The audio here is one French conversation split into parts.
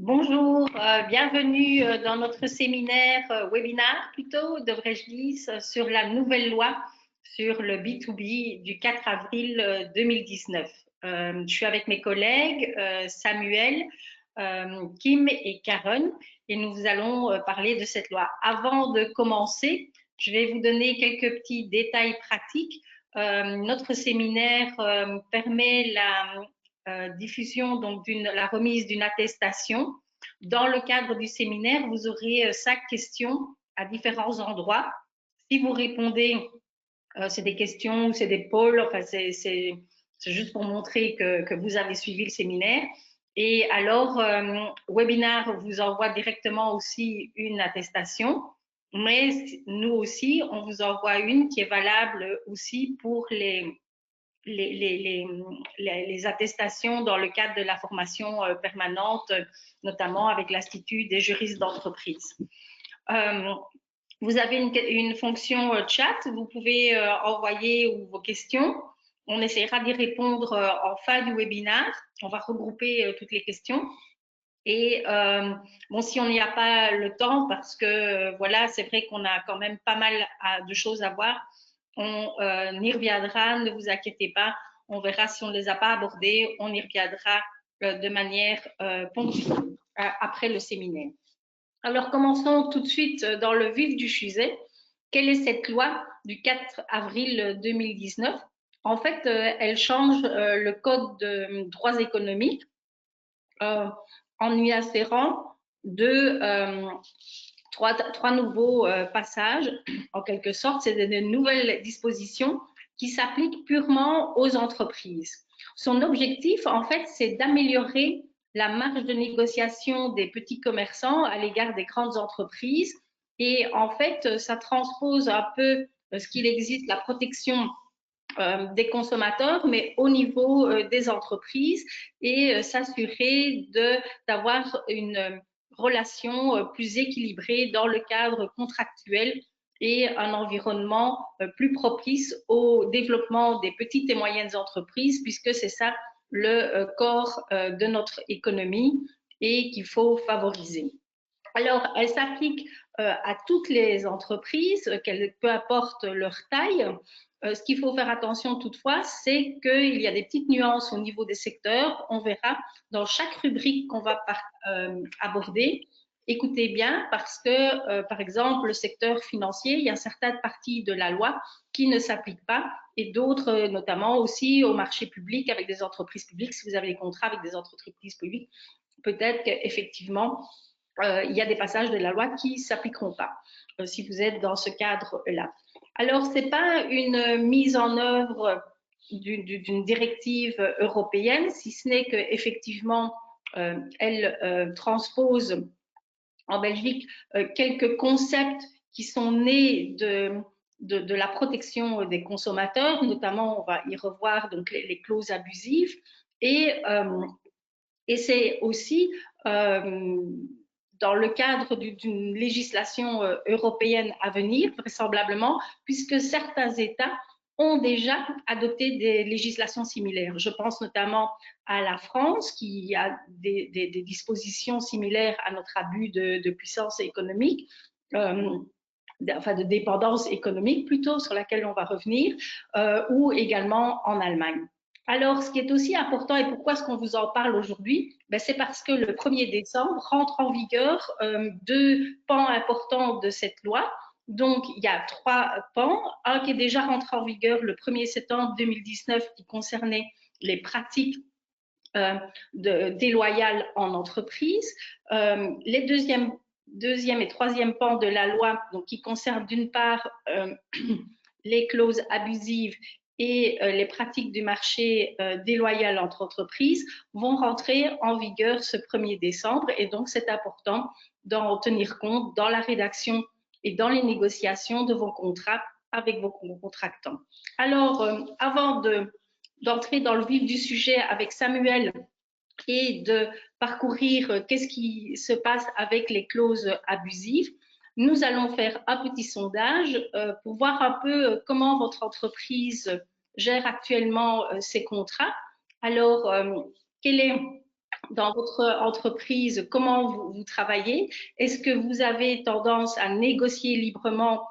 Bonjour, bienvenue dans notre séminaire, webinaire plutôt, devrais-je dire, sur la nouvelle loi sur le B2B du 4 avril 2019. Je suis avec mes collègues Samuel, Kim et Karen et nous allons parler de cette loi. Avant de commencer, je vais vous donner quelques petits détails pratiques. Notre séminaire permet la diffusion donc la remise d'une attestation. Dans le cadre du séminaire, vous aurez 5 questions à différents endroits. Si vous répondez, c'est des questions ou c'est des polls, enfin c'est juste pour montrer que vous avez suivi le séminaire. Et alors, Webinar vous envoie directement aussi une attestation, mais nous aussi, on vous envoie une qui est valable aussi pour les attestations dans le cadre de la formation permanente, notamment avec l'Institut des juristes d'entreprise. Vous avez une fonction chat, vous pouvez envoyer vos questions. On essaiera d'y répondre en fin du webinaire. On va regrouper toutes les questions. Et bon, si on n'y a pas le temps, parce que voilà, c'est vrai qu'on a quand même pas mal de choses à voir, on y reviendra, ne vous inquiétez pas, on verra si on ne les a pas abordées, on y reviendra de manière ponctuelle après le séminaire. Alors commençons tout de suite dans le vif du sujet. Quelle est cette loi du 4 avril 2019? En fait, elle change le code de droits économiques en y insérant trois nouveaux passages. En quelque sorte, c'est de nouvelles dispositions qui s'appliquent purement aux entreprises. Son objectif, en fait, c'est d'améliorer la marge de négociation des petits commerçants à l'égard des grandes entreprises. Et en fait, ça transpose un peu ce qu'il existe, la protection des consommateurs, mais au niveau des entreprises et s'assurer d'avoir une relation plus équilibrée dans le cadre contractuel et un environnement plus propice au développement des petites et moyennes entreprises, puisque c'est ça le corps de notre économie et qu'il faut favoriser. Alors, elle s'applique à toutes les entreprises, peu importe leur taille. Ce qu'il faut faire attention toutefois, c'est qu'il y a des petites nuances au niveau des secteurs. On verra dans chaque rubrique qu'on va aborder. Écoutez bien, parce que, par exemple, le secteur financier, il y a certaines parties de la loi qui ne s'appliquent pas et d'autres, notamment aussi au marché public avec des entreprises publiques. Si vous avez des contrats avec des entreprises publiques, peut-être qu'effectivement, il y a des passages de la loi qui ne s'appliqueront pas si vous êtes dans ce cadre-là. Alors, ce n'est pas une mise en œuvre d'une directive européenne, si ce n'est qu'effectivement, elle transpose en Belgique quelques concepts qui sont nés de la protection des consommateurs, notamment on va y revoir donc les clauses abusives et c'est aussi dans le cadre d'une législation européenne à venir, vraisemblablement, puisque certains États ont déjà adopté des législations similaires. Je pense notamment à la France, qui a des dispositions similaires à notre abus de puissance économique. Enfin de dépendance économique plutôt, sur laquelle on va revenir, ou également en Allemagne. Alors, ce qui est aussi important et pourquoi est-ce qu'on vous en parle aujourd'hui, c'est parce que le 1er décembre rentre en vigueur deux pans importants de cette loi. Donc, il y a 3 pans. Un qui est déjà rentré en vigueur le 1er septembre 2019 qui concernait les pratiques déloyales en entreprise. Les deuxième et troisième pans de la loi, donc qui concernent d'une part les clauses abusives et les pratiques du marché déloyal entre entreprises vont rentrer en vigueur ce 1er décembre et donc c'est important d'en tenir compte dans la rédaction et dans les négociations de vos contrats avec vos contractants. Alors, avant d'entrer dans le vif du sujet avec Samuel et de parcourir qu'est-ce qui se passe avec les clauses abusives, nous allons faire un petit sondage pour voir un peu comment votre entreprise gère actuellement ses contrats. Alors, quel est dans votre entreprise, comment vous travaillez? Est-ce que vous avez tendance à négocier librement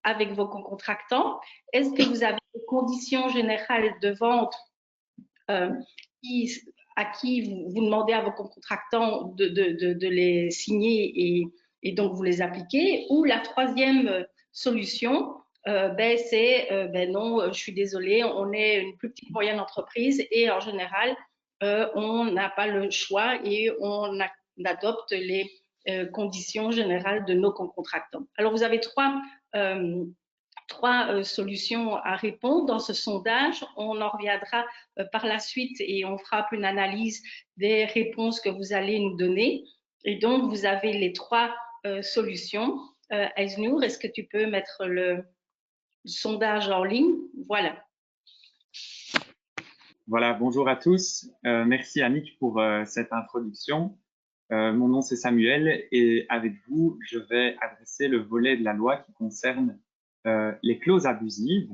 avec vos contractants? Est-ce que vous avez des conditions générales de vente euh, qui, à qui vous demandez à vos contractants de les signer et donc vous les appliquez? Ou la troisième solution, c'est ben non, je suis désolée, on est une plus petite moyenne entreprise et en général, on n'a pas le choix et adopte les conditions générales de nos contractants. Alors, vous avez trois solutions à répondre dans ce sondage. On en reviendra par la suite et on fera une analyse des réponses que vous allez nous donner. Et donc, vous avez les trois solutions. Aïsnour, est-ce que tu peux mettre le sondage en ligne? Voilà. Voilà, bonjour à tous. Merci Annick pour cette introduction. Mon nom c'est Samuel et avec vous, je vais adresser le volet de la loi qui concerne les clauses abusives.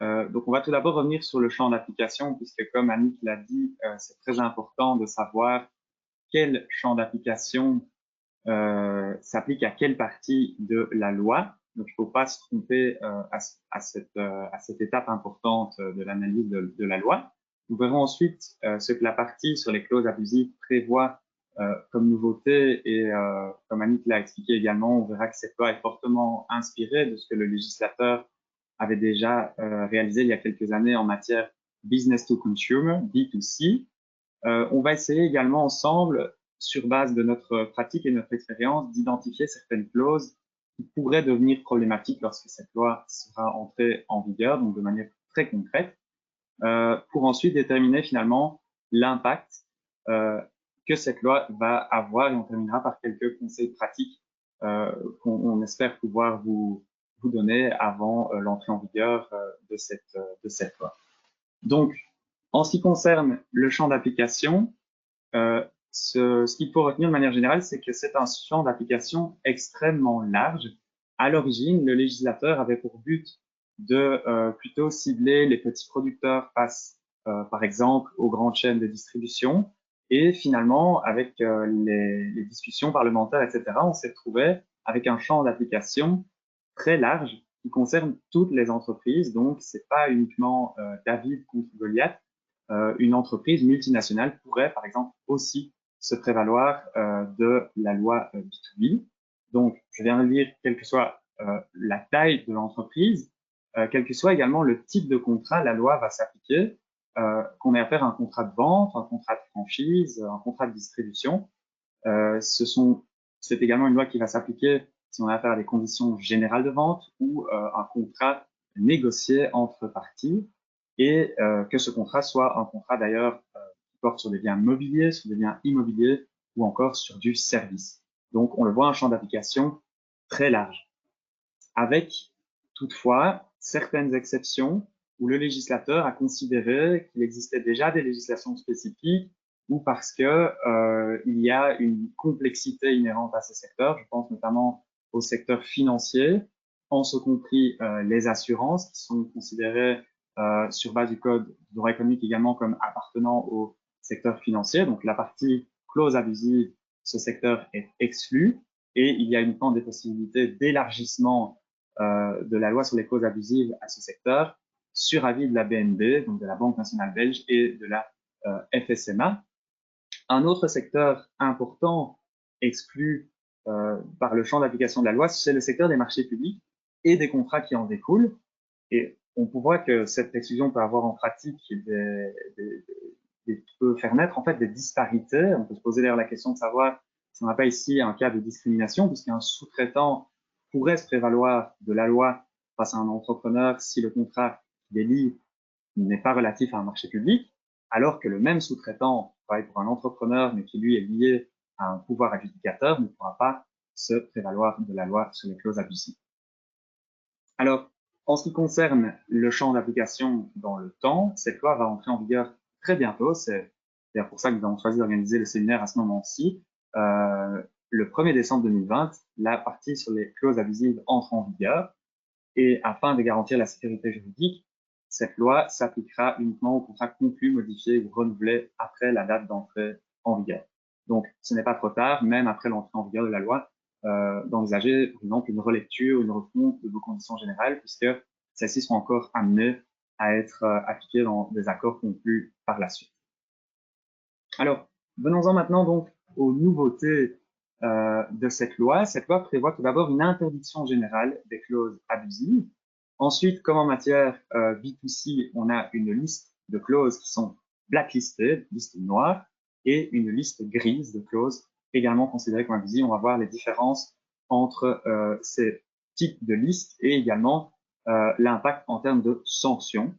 Donc, on va tout d'abord revenir sur le champ d'application puisque, comme Annick l'a dit, c'est très important de savoir quel champ d'application s'applique à quelle partie de la loi. Donc, il ne faut pas se tromper à cette étape importante de l'analyse de la loi. Nous verrons ensuite ce que la partie sur les clauses abusives prévoit comme nouveauté et comme Annick l'a expliqué également, on verra que cette loi est fortement inspirée de ce que le législateur avait déjà réalisé il y a quelques années en matière business to consumer, B2C. On va essayer également ensemble, sur base de notre pratique et notre expérience, d'identifier certaines clauses qui pourraient devenir problématiques lorsque cette loi sera entrée en vigueur, donc de manière très concrète, pour ensuite déterminer finalement l'impact que cette loi va avoir, et on terminera par quelques conseils pratiques qu'on espère pouvoir vous donner avant l'entrée en vigueur de cette loi. Donc, en ce qui concerne le champ d'application, ce qu'il faut retenir de manière générale, c'est que c'est un champ d'application extrêmement large. À l'origine, le législateur avait pour but de plutôt cibler les petits producteurs face, par exemple, aux grandes chaînes de distribution. Et finalement, avec les discussions parlementaires, etc., on s'est retrouvé avec un champ d'application très large qui concerne toutes les entreprises. Donc, c'est pas uniquement David contre Goliath. Une entreprise multinationale pourrait, par exemple, aussi se prévaloir de la loi B2B. Donc, je viens de dire, quelle que soit la taille de l'entreprise, quel que soit également le type de contrat, la loi va s'appliquer, qu'on ait affaire à un contrat de vente, un contrat de franchise, un contrat de distribution. C'est également une loi qui va s'appliquer si on a affaire à des conditions générales de vente ou un contrat négocié entre parties et que ce contrat soit un contrat d'ailleurs qui porte sur des biens mobiliers, sur des biens immobiliers ou encore sur du service. Donc, on le voit, un champ d'application très large, avec toutefois certaines exceptions où le législateur a considéré qu'il existait déjà des législations spécifiques ou parce que il y a une complexité inhérente à ces secteurs. Je pense notamment au secteur financier, en ce compris les assurances qui sont considérées sur base du code de droit économique également comme appartenant au secteur financier. Donc la partie clause abusive, ce secteur est exclu et il y a uniquement des possibilités d'élargissement de la loi sur les clauses abusives à ce secteur sur avis de la BNB, donc de la Banque nationale belge et de la FSMA. Un autre secteur important exclu par le champ d'application de la loi, c'est le secteur des marchés publics et des contrats qui en découlent. Et on voit que cette exclusion peut avoir en pratique peut faire naître en fait des disparités. On peut se poser d'ailleurs la question de savoir si on n'a pas ici un cas de discrimination, puisqu'un sous-traitant pourrait se prévaloir de la loi face à un entrepreneur si le contrat qu'il lie n'est pas relatif à un marché public, alors que le même sous-traitant travaille pour un entrepreneur, mais qui lui est lié à un pouvoir adjudicateur, ne pourra pas se prévaloir de la loi sur les clauses abusives. Alors, en ce qui concerne le champ d'application dans le temps, cette loi va entrer en vigueur très bientôt. C'est d'ailleurs pour ça que nous avons choisi d'organiser le séminaire à ce moment-ci. Le 1er décembre 2020, la partie sur les clauses abusives entre en vigueur. Et afin de garantir la sécurité juridique, cette loi s'appliquera uniquement aux contrats conclus, modifiés ou renouvelés après la date d'entrée en vigueur. Donc, ce n'est pas trop tard, même après l'entrée en vigueur de la loi, d'envisager, par exemple, une relecture, une refonte de vos conditions générales, puisque celles-ci seront encore amenées à être appliquées dans des accords conclus par la suite. Alors, venons-en maintenant donc aux nouveautés de cette loi. Cette loi prévoit tout d'abord une interdiction générale des clauses abusives. Ensuite, comme en matière B2C, on a une liste de clauses qui sont blacklistées, liste noire, et une liste grise de clauses également considérées comme abusives. On va voir les différences entre ces types de listes et également l'impact en termes de sanctions.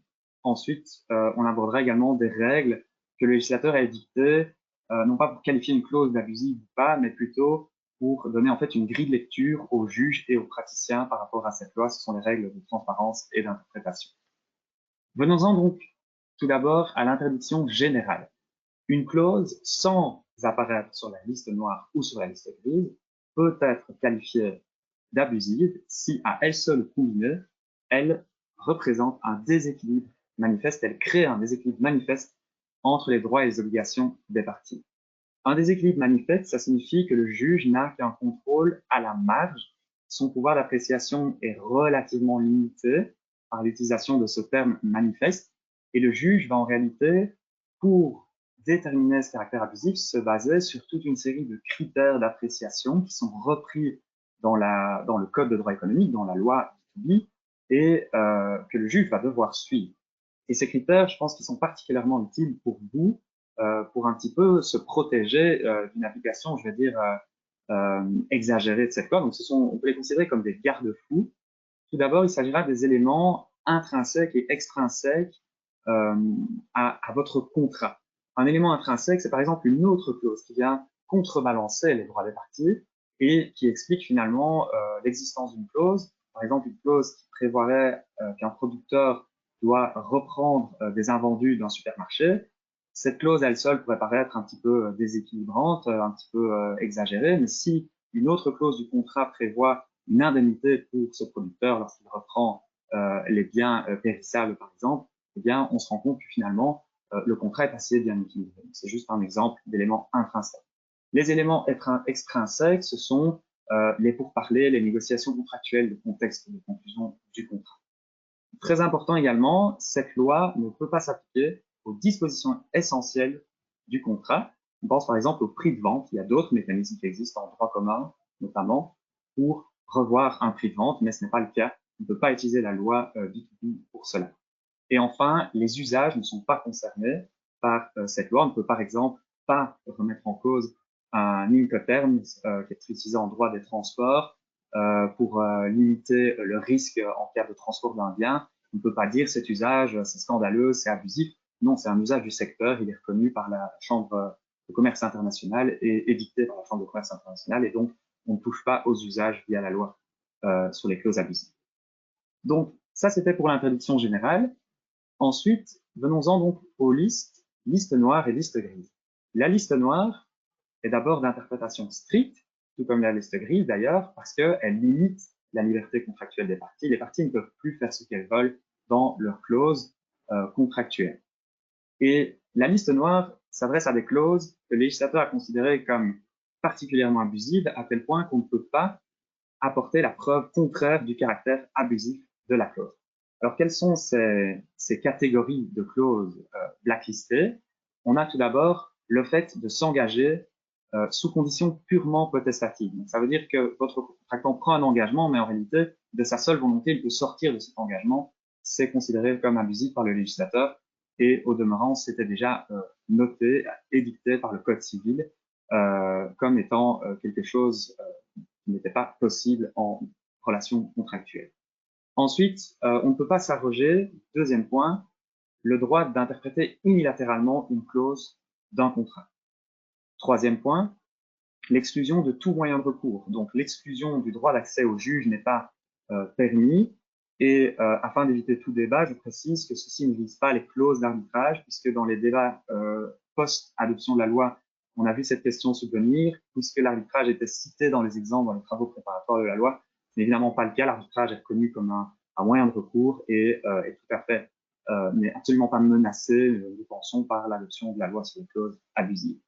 Ensuite, on abordera également des règles que le législateur a édictées, non pas pour qualifier une clause d'abusive ou pas, mais plutôt pour donner en fait une grille de lecture aux juges et aux praticiens par rapport à cette loi. Ce sont les règles de transparence et d'interprétation. Venons-en donc tout d'abord à l'interdiction générale. Une clause sans apparaître sur la liste noire ou sur la liste grise peut être qualifiée d'abusive si à elle seule combinée, elle représente un déséquilibre manifeste, elle crée un déséquilibre manifeste entre les droits et les obligations des parties. Un déséquilibre manifeste, ça signifie que le juge n'a qu'un contrôle à la marge. Son pouvoir d'appréciation est relativement limité par l'utilisation de ce terme manifeste. Et le juge va en réalité, pour déterminer ce caractère abusif, se baser sur toute une série de critères d'appréciation qui sont repris dans le Code de droit économique, dans la loi B2B, et que le juge va devoir suivre. Et ces critères, je pense qu'ils sont particulièrement utiles pour vous, pour un petit peu se protéger d'une application, je vais dire, exagérée de cette loi. Donc, on peut les considérer comme des garde-fous. Tout d'abord, il s'agira des éléments intrinsèques et extrinsèques à votre contrat. Un élément intrinsèque, c'est par exemple une autre clause qui vient contrebalancer les droits des parties et qui explique finalement l'existence d'une clause. Par exemple, une clause qui prévoirait qu'un producteur doit reprendre des invendus d'un supermarché. Cette clause, elle seule, pourrait paraître un petit peu déséquilibrante, un petit peu exagérée, mais si une autre clause du contrat prévoit une indemnité pour ce producteur lorsqu'il reprend les biens périssables, par exemple, eh bien, on se rend compte que finalement, le contrat est assez bien équilibré. C'est juste un exemple d'éléments intrinsèques. Les éléments extrinsèques, ce sont les pourparlers, les négociations contractuelles, le contexte de conclusion du contrat. Très important également, cette loi ne peut pas s'appliquer aux dispositions essentielles du contrat. On pense par exemple au prix de vente. Il y a d'autres mécanismes qui existent en droit commun, notamment pour revoir un prix de vente, mais ce n'est pas le cas. On ne peut pas utiliser la loi B2B pour cela. Et enfin, les usages ne sont pas concernés par cette loi. On ne peut par exemple pas remettre en cause un Incoterms qui est utilisé en droit des transports pour limiter le risque en cas de transport d'un bien. On ne peut pas dire cet usage, c'est scandaleux, c'est abusif. Non, c'est un usage du secteur. Il est reconnu par la Chambre de commerce internationale et édicté par la Chambre de commerce internationale. Et donc, on ne touche pas aux usages via la loi sur les clauses abusives. Donc, ça, c'était pour l'interdiction générale. Ensuite, venons-en donc aux listes, liste noire et liste grise. La liste noire est d'abord d'interprétation stricte, tout comme la liste grise d'ailleurs, parce qu'elle limite la liberté contractuelle des parties. Les parties ne peuvent plus faire ce qu'elles veulent dans leurs clauses contractuelles. Et la liste noire s'adresse à des clauses que le législateur a considérées comme particulièrement abusives, à tel point qu'on ne peut pas apporter la preuve contraire du caractère abusif de la clause. Alors, quelles sont ces catégories de clauses blacklistées? On a tout d'abord le fait de s'engager sous conditions purement potestatives. Donc, ça veut dire que votre contractant prend un engagement, mais en réalité, de sa seule volonté, il peut sortir de cet engagement. C'est considéré comme abusif par le législateur et au demeurant, c'était déjà noté, édicté par le Code civil comme étant quelque chose qui n'était pas possible en relation contractuelle. Ensuite, on ne peut pas s'arroger, deuxième point, le droit d'interpréter unilatéralement une clause d'un contrat. Troisième point, l'exclusion de tout moyen de recours. Donc, l'exclusion du droit d'accès au juge n'est pas permis. Et afin d'éviter tout débat, je précise que ceci ne vise pas les clauses d'arbitrage, puisque dans les débats post-adoption de la loi, on a vu cette question subvenir, puisque l'arbitrage était cité dans les exemples, dans les travaux préparatoires de la loi. Ce n'est évidemment pas le cas. L'arbitrage est reconnu comme un moyen de recours et est tout à fait n'est absolument pas menacé, nous pensons, par l'adoption de la loi sur les clauses abusives.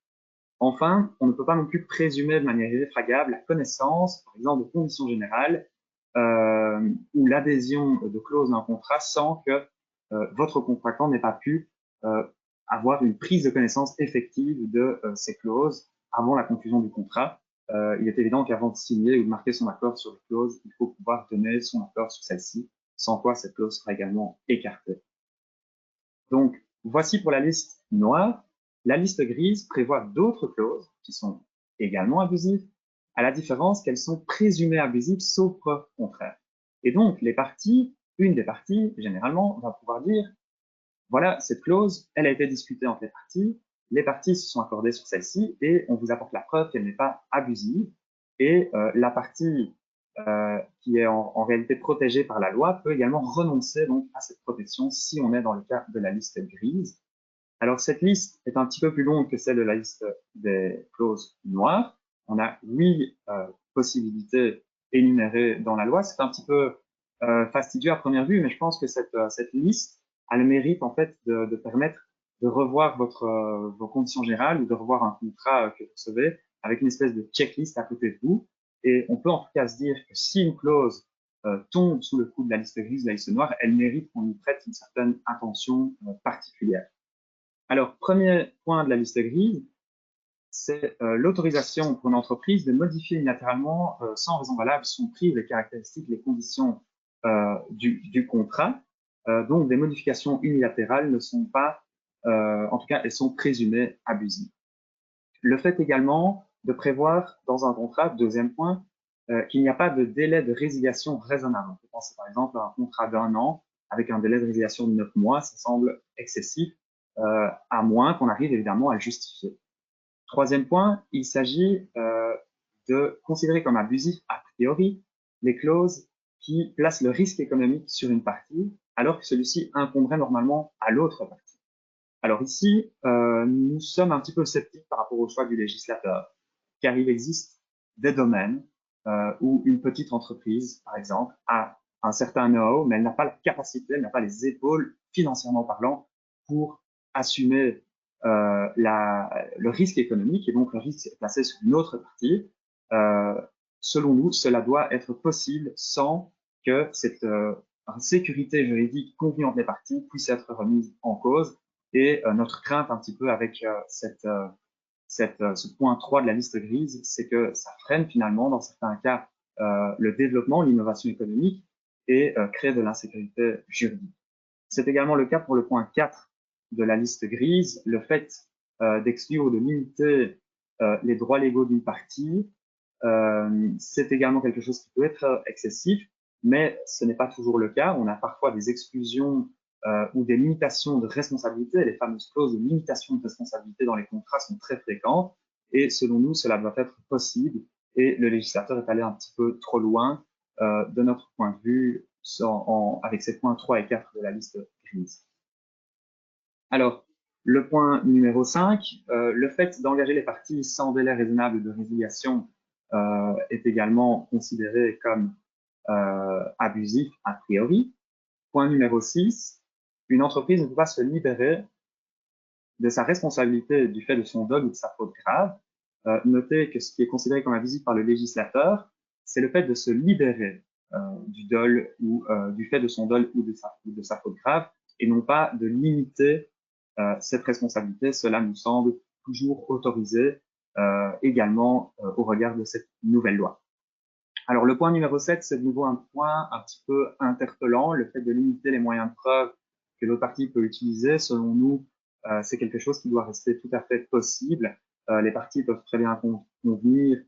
Enfin, on ne peut pas non plus présumer de manière irréfragable la connaissance, par exemple, de conditions générales ou l'adhésion de clauses d'un contrat sans que votre contractant n'ait pas pu avoir une prise de connaissance effective de ces clauses avant la conclusion du contrat. Il est évident qu'avant de signer ou de marquer son accord sur les clauses, il faut pouvoir donner son accord sur celle-ci, sans quoi cette clause sera également écartée. Donc, voici pour la liste noire. La liste grise prévoit d'autres clauses qui sont également abusives, à la différence qu'elles sont présumées abusives sauf preuve contraire. Et donc, une des parties, généralement, va pouvoir dire, voilà, cette clause, elle a été discutée entre les parties se sont accordées sur celle-ci et on vous apporte la preuve qu'elle n'est pas abusive. Et la partie qui est en réalité protégée par la loi peut également renoncer donc à cette protection si on est dans le cas de la liste grise. Alors cette liste est un petit peu plus longue que celle de la liste des clauses noires. On a 8 possibilités énumérées dans la loi. C'est un petit peu fastidieux à première vue, mais je pense que cette liste a le mérite en fait de permettre de revoir vos conditions générales ou de revoir un contrat que vous recevez avec une espèce de checklist à côté de vous. Et on peut en tout cas se dire que si une clause tombe sous le coup de la liste grise, de la liste noire, elle mérite qu'on y prête une certaine attention particulière. Alors, premier point de la liste grise, c'est l'autorisation pour une entreprise de modifier unilatéralement, sans raison valable, son prix, les caractéristiques, les conditions du contrat. Donc, des modifications unilatérales ne sont pas, en tout cas, elles sont présumées abusives. Le fait également de prévoir dans un contrat, deuxième point, qu'il n'y a pas de délai de résiliation raisonnable. On peut penser par exemple à un contrat d'1 an avec un délai de résiliation de 9 mois, ça semble excessif, à moins qu'on arrive évidemment à le justifier. Troisième point, il s'agit de considérer comme abusif a priori les clauses qui placent le risque économique sur une partie, alors que celui-ci incomberait normalement à l'autre partie. Alors ici, nous sommes un petit peu sceptiques par rapport au choix du législateur, car il existe des domaines où une petite entreprise, par exemple, a un certain know-how, mais elle n'a pas la capacité, elle n'a pas les épaules, financièrement parlant, pour assumer le risque économique, et donc le risque est placé sur une autre partie. Selon nous, cela doit être possible sans que cette sécurité juridique convenante des parties puisse être remise en cause. Et notre crainte un petit peu avec ce point 3 de la liste grise, c'est que ça freine finalement, dans certains cas, le développement, l'innovation économique et crée de l'insécurité juridique. C'est également le cas pour le point 4 de la liste grise, le fait d'exclure ou de limiter les droits légaux d'une partie. C'est également quelque chose qui peut être excessif, mais ce n'est pas toujours le cas. On a parfois des exclusions ou des limitations de responsabilité. Les fameuses clauses de limitation de responsabilité dans les contrats sont très fréquentes et selon nous, cela doit être possible et le législateur est allé un petit peu trop loin de notre point de vue avec ces points 3 et 4 de la liste grise. Alors, le point numéro 5, le fait d'engager les parties sans délai raisonnable de résiliation est également considéré comme abusif a priori. Point numéro 6, une entreprise ne peut pas se libérer de sa responsabilité du fait de son dol ou de sa faute grave. Notez que ce qui est considéré comme abusif par le législateur, c'est le fait de se libérer du dol ou du fait de son dol ou de sa faute grave, et non pas de limiter cette responsabilité. Cela nous semble toujours autorisé également au regard de cette nouvelle loi. Alors, le point numéro 7, c'est de nouveau un point un petit peu interpellant, le fait de limiter les moyens de preuve que l'autre partie peut utiliser. Selon nous, c'est quelque chose qui doit rester tout à fait possible. Les parties peuvent très bien convenir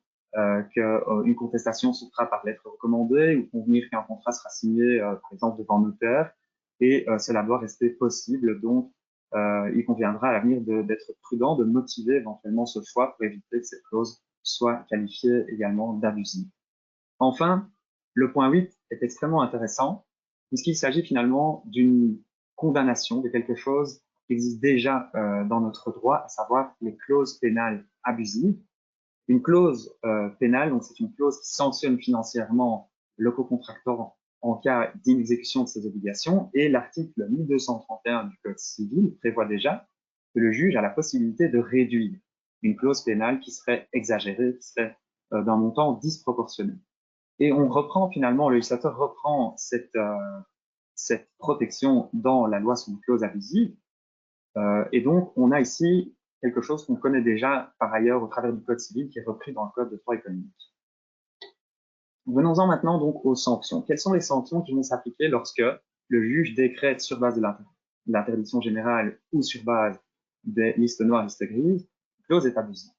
qu'une contestation se fera par lettre recommandée ou convenir qu'un contrat sera signé, par exemple, devant notaire, et cela doit rester possible. Donc, il conviendra à l'avenir d'être prudent, de motiver éventuellement ce choix pour éviter que cette clause soit qualifiée également d'abusive. Enfin, le point 8 est extrêmement intéressant puisqu'il s'agit finalement d'une condamnation de quelque chose qui existe déjà dans notre droit, à savoir les clauses pénales abusives. Une clause pénale, donc c'est une clause qui sanctionne financièrement le co-contractant en cas d'inexécution de ces obligations, et l'article 1231 du Code civil prévoit déjà que le juge a la possibilité de réduire une clause pénale qui serait exagérée, qui serait d'un montant disproportionné. Et on reprend finalement, le législateur reprend cette protection dans la loi sur une clause abusive. Et donc, on a ici quelque chose qu'on connaît déjà par ailleurs au travers du Code civil qui est repris dans le Code de droit économique. Venons-en maintenant donc aux sanctions. Quelles sont les sanctions qui vont s'appliquer lorsque le juge décrète sur base de l'interdiction générale ou sur base des listes noires, listes grises, une clause est abusive?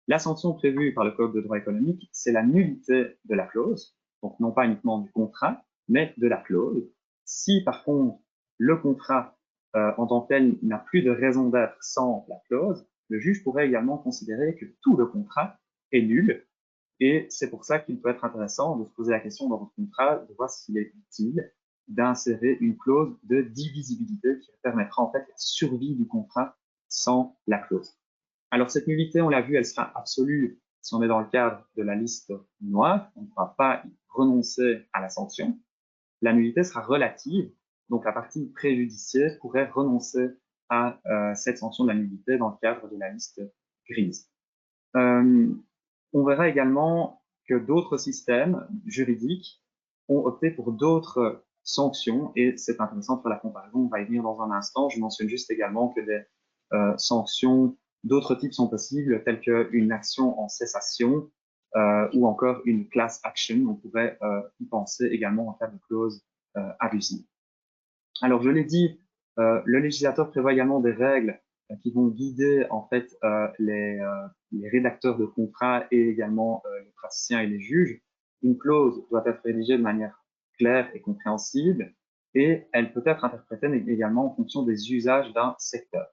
La sanction prévue par le Code de droit économique, c'est la nullité de la clause, donc non pas uniquement du contrat, mais de la clause. Si par contre le contrat en tant que tel n'a plus de raison d'être sans la clause, le juge pourrait également considérer que tout le contrat est nul. Et c'est pour ça qu'il peut être intéressant de se poser la question dans votre contrat, de voir s'il est utile d'insérer une clause de divisibilité qui permettra en fait la survie du contrat sans la clause. Alors cette nullité, on l'a vu, elle sera absolue si on est dans le cadre de la liste noire, on ne pourra pas renoncer à la sanction. La nullité sera relative, donc la partie préjudiciée pourrait renoncer à cette sanction de la nullité dans le cadre de la liste grise. On verra également que d'autres systèmes juridiques ont opté pour d'autres sanctions et c'est intéressant de faire la comparaison, on va y venir dans un instant. Je mentionne juste également que des sanctions d'autres types sont possibles, telles qu'une action en cessation ou encore une class action. On pourrait y penser également en cas de clause abusive. Alors, je l'ai dit, le législateur prévoit également des règles qui vont guider en fait les rédacteurs de contrats et également les praticiens et les juges. Une clause doit être rédigée de manière claire et compréhensible et elle peut être interprétée également en fonction des usages d'un secteur.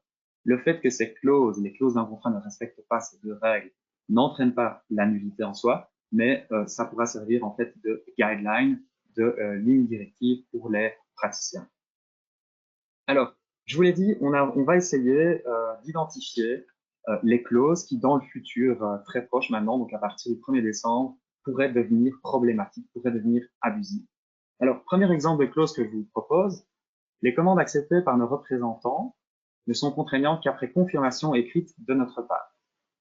Le fait que ces clauses, les clauses d'un contrat ne respectent pas ces deux règles, n'entraîne pas la nullité en soi, mais ça pourra servir en fait de guideline, de ligne directive pour les praticiens. Alors, je vous l'ai dit, on va essayer d'identifier les clauses qui, dans le futur très proche maintenant, donc à partir du 1er décembre, pourraient devenir problématiques, pourraient devenir abusives. Alors, premier exemple de clause que je vous propose, les commandes acceptées par nos représentants ne sont contraignantes qu'après confirmation écrite de notre part.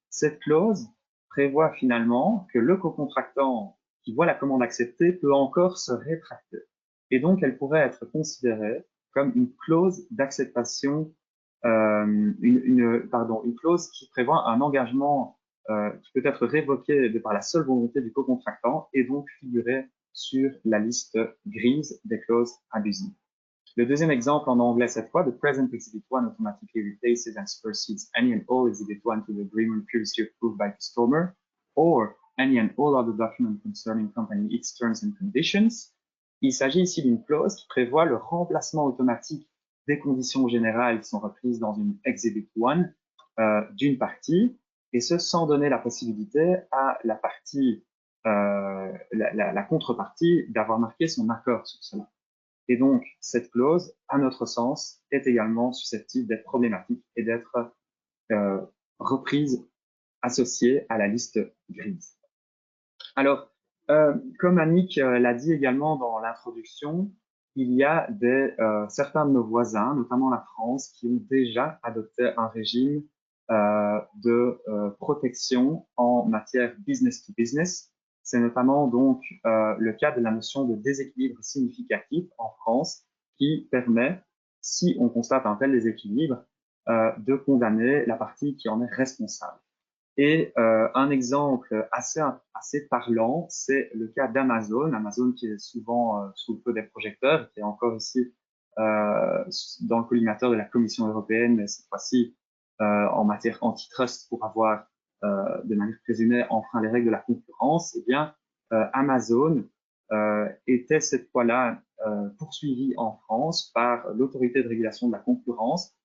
Cette clause prévoit finalement que le cocontractant qui voit la commande acceptée peut encore se rétracter. Et donc, elle pourrait être considérée comme une clause d'acceptation, une clause qui prévoit un engagement qui peut être révoqué de par la seule volonté du cocontractant et donc figurer sur la liste grise des clauses abusives. Le deuxième exemple en anglais cette fois, the present Exhibit 1 automatically replaces and supersedes any and all Exhibit 1 to the agreement previously approved by customer or any and all other documents concerning company its terms and conditions. Il s'agit ici d'une clause qui prévoit le remplacement automatique des conditions générales qui sont reprises dans une Exhibit 1 d'une partie, et ce sans donner la possibilité à la partie, la contrepartie d'avoir marqué son accord sur cela. Et donc, cette clause, à notre sens, est également susceptible d'être problématique et d'être reprise, associée à la liste grise. Alors, comme Annick l'a dit également dans l'introduction, il y a certains de nos voisins, notamment la France, qui ont déjà adopté un régime de protection en matière business to business. C'est notamment donc le cas de la notion de déséquilibre significatif en France qui permet, si on constate un tel déséquilibre, de condamner la partie qui en est responsable. Et un exemple assez parlant, c'est le cas d'Amazon. Amazon qui est souvent sous le feu des projecteurs, qui est encore ici dans le collimateur de la Commission européenne, mais cette fois-ci en matière antitrust pour avoir de manière présumée enfreint les règles de la concurrence. Eh bien, Amazon était cette fois-là poursuivi en France par l'autorité de régulation de la concurrence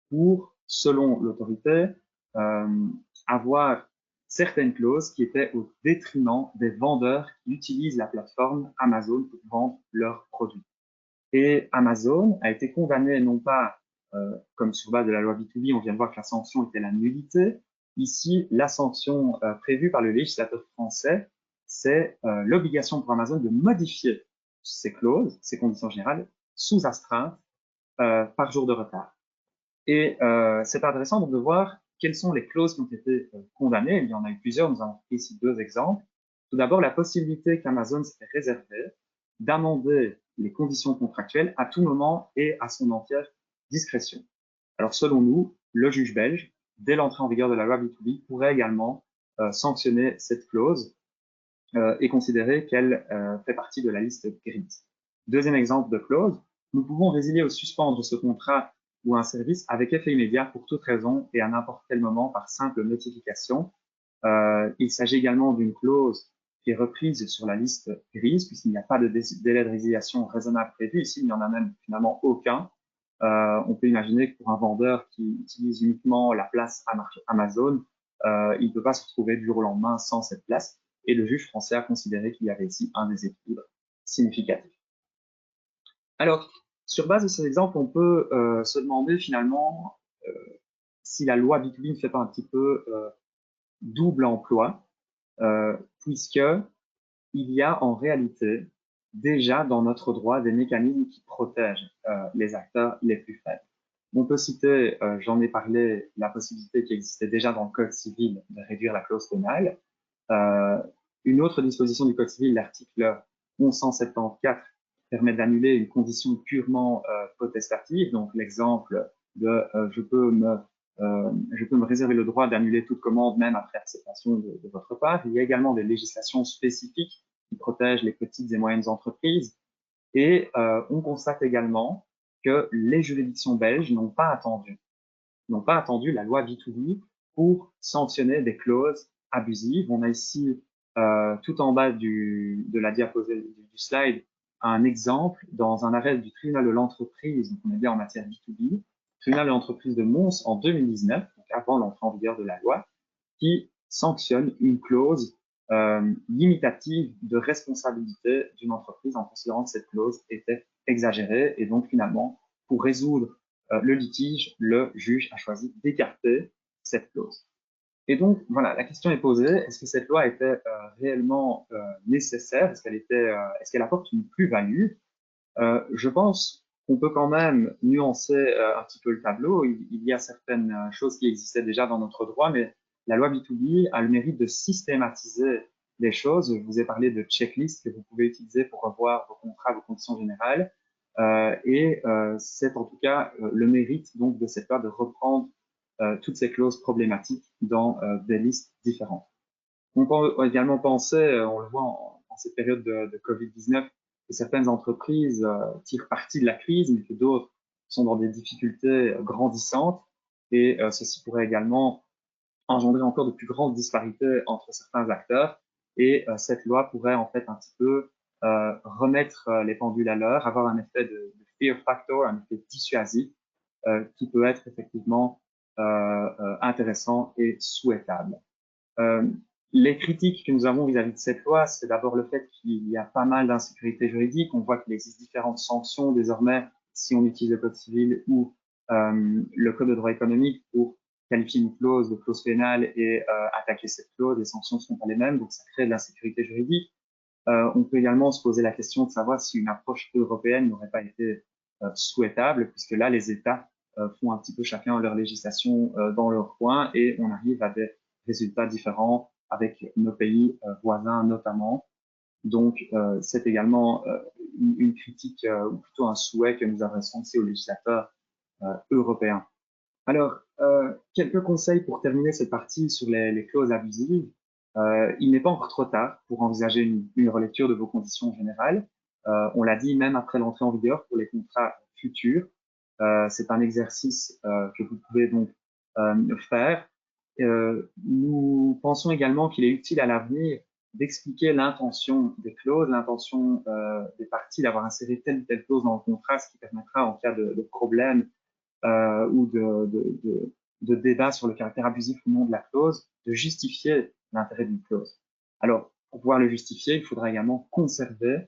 pour, selon l'autorité, avoir certaines clauses qui étaient au détriment des vendeurs qui utilisent la plateforme Amazon pour vendre leurs produits. Et Amazon a été condamné non pas comme sur base de la loi B2B, on vient de voir que la sanction était la nullité. Ici, la sanction prévue par le législateur français, c'est l'obligation pour Amazon de modifier ces clauses, ces conditions générales, sous astreinte par jour de retard. Et c'est intéressant donc de voir quelles sont les clauses qui ont été condamnées. Il y en a eu plusieurs, nous avons pris ici 2 exemples. Tout d'abord, la possibilité qu'Amazon s'était réservée d'amender les conditions contractuelles à tout moment et à son entière discrétion. Alors selon nous, le juge belge, dès l'entrée en vigueur de la loi B2B, pourrait également sanctionner cette clause et considérer qu'elle fait partie de la liste grise. Deuxième exemple de clause, nous pouvons résilier ou suspendre ce contrat ou un service avec effet immédiat pour toute raison et à n'importe quel moment par simple notification. Il s'agit également d'une clause qui est reprise sur la liste grise puisqu'il n'y a pas de délai de résiliation raisonnable prévu. Ici, il n'y en a même finalement aucun. On peut imaginer que pour un vendeur qui utilise uniquement la place Amazon, il ne peut pas se retrouver du jour au lendemain sans cette place. Et le juge français a considéré qu'il y avait ici un déséquilibre significatif. Alors, sur base de ces exemples, on peut se demander finalement si la loi B2B ne fait pas un petit peu double emploi, puisque il y a en réalité déjà dans notre droit des mécanismes qui protègent les acteurs les plus faibles. On peut citer, j'en ai parlé, la possibilité qui existait déjà dans le Code civil de réduire la clause pénale. Une autre disposition du Code civil, l'article 1174, permet d'annuler une condition purement potestative. Donc l'exemple de je peux me réserver le droit d'annuler toute commande même après acceptation de votre part. Il y a également des législations spécifiques qui protègent les petites et moyennes entreprises. Et on constate également que les juridictions belges n'ont pas attendu la loi B2B pour sanctionner des clauses abusives. On a ici, tout en bas de la diapositive du slide, un exemple dans un arrêt du tribunal de l'entreprise, donc on est bien en matière B2B, tribunal de l'entreprise de Mons en 2019, donc avant l'entrée en vigueur de la loi, qui sanctionne une clause limitative de responsabilité d'une entreprise en considérant que cette clause était exagérée. Et donc finalement, pour résoudre le litige, le juge a choisi d'écarter cette clause. Et donc, voilà, la question est posée, est-ce que cette loi était réellement nécessaire? Est-ce qu'elle apporte une plus-value? Je pense qu'on peut quand même nuancer un petit peu le tableau. Il y a certaines choses qui existaient déjà dans notre droit, mais la loi B2B a le mérite de systématiser les choses. Je vous ai parlé de checklist que vous pouvez utiliser pour revoir vos contrats, vos conditions générales. C'est en tout cas le mérite donc de cette loi de reprendre toutes ces clauses problématiques dans des listes différentes. On peut également penser, on le voit en cette période de Covid-19, que certaines entreprises tirent parti de la crise, mais que d'autres sont dans des difficultés grandissantes. Et ceci pourrait également engendrer encore de plus grandes disparités entre certains acteurs. Et cette loi pourrait en fait un petit peu remettre les pendules à l'heure, avoir un effet de fear factor, un effet dissuasif, qui peut être effectivement intéressant et souhaitable. Les critiques que nous avons vis-à-vis de cette loi, c'est d'abord le fait qu'il y a pas mal d'insécurité juridique. On voit qu'il existe différentes sanctions désormais si on utilise le code civil ou le code de droit économique pour qualifier une clause de clause pénale et attaquer cette clause. Les sanctions ne sont pas les mêmes, donc ça crée de l'insécurité juridique. On peut également se poser la question de savoir si une approche européenne n'aurait pas été souhaitable, puisque là, les États font un petit peu chacun leur législation dans leur coin et on arrive à des résultats différents avec nos pays voisins notamment. Donc, c'est également une critique ou plutôt un souhait que nous adressons aussi aux législateurs européens. Alors, quelques conseils pour terminer cette partie sur les clauses abusives. Il n'est pas encore trop tard pour envisager une relecture de vos conditions générales. On l'a dit, même après l'entrée en vigueur pour les contrats futurs. C'est un exercice que vous pouvez donc faire. Nous pensons également qu'il est utile à l'avenir d'expliquer l'intention des clauses, l'intention des parties d'avoir inséré telle ou telle clause dans le contrat, ce qui permettra en cas de problème ou de débat sur le caractère abusif ou non de la clause, de justifier l'intérêt d'une clause. Alors, pour pouvoir le justifier, il faudra également conserver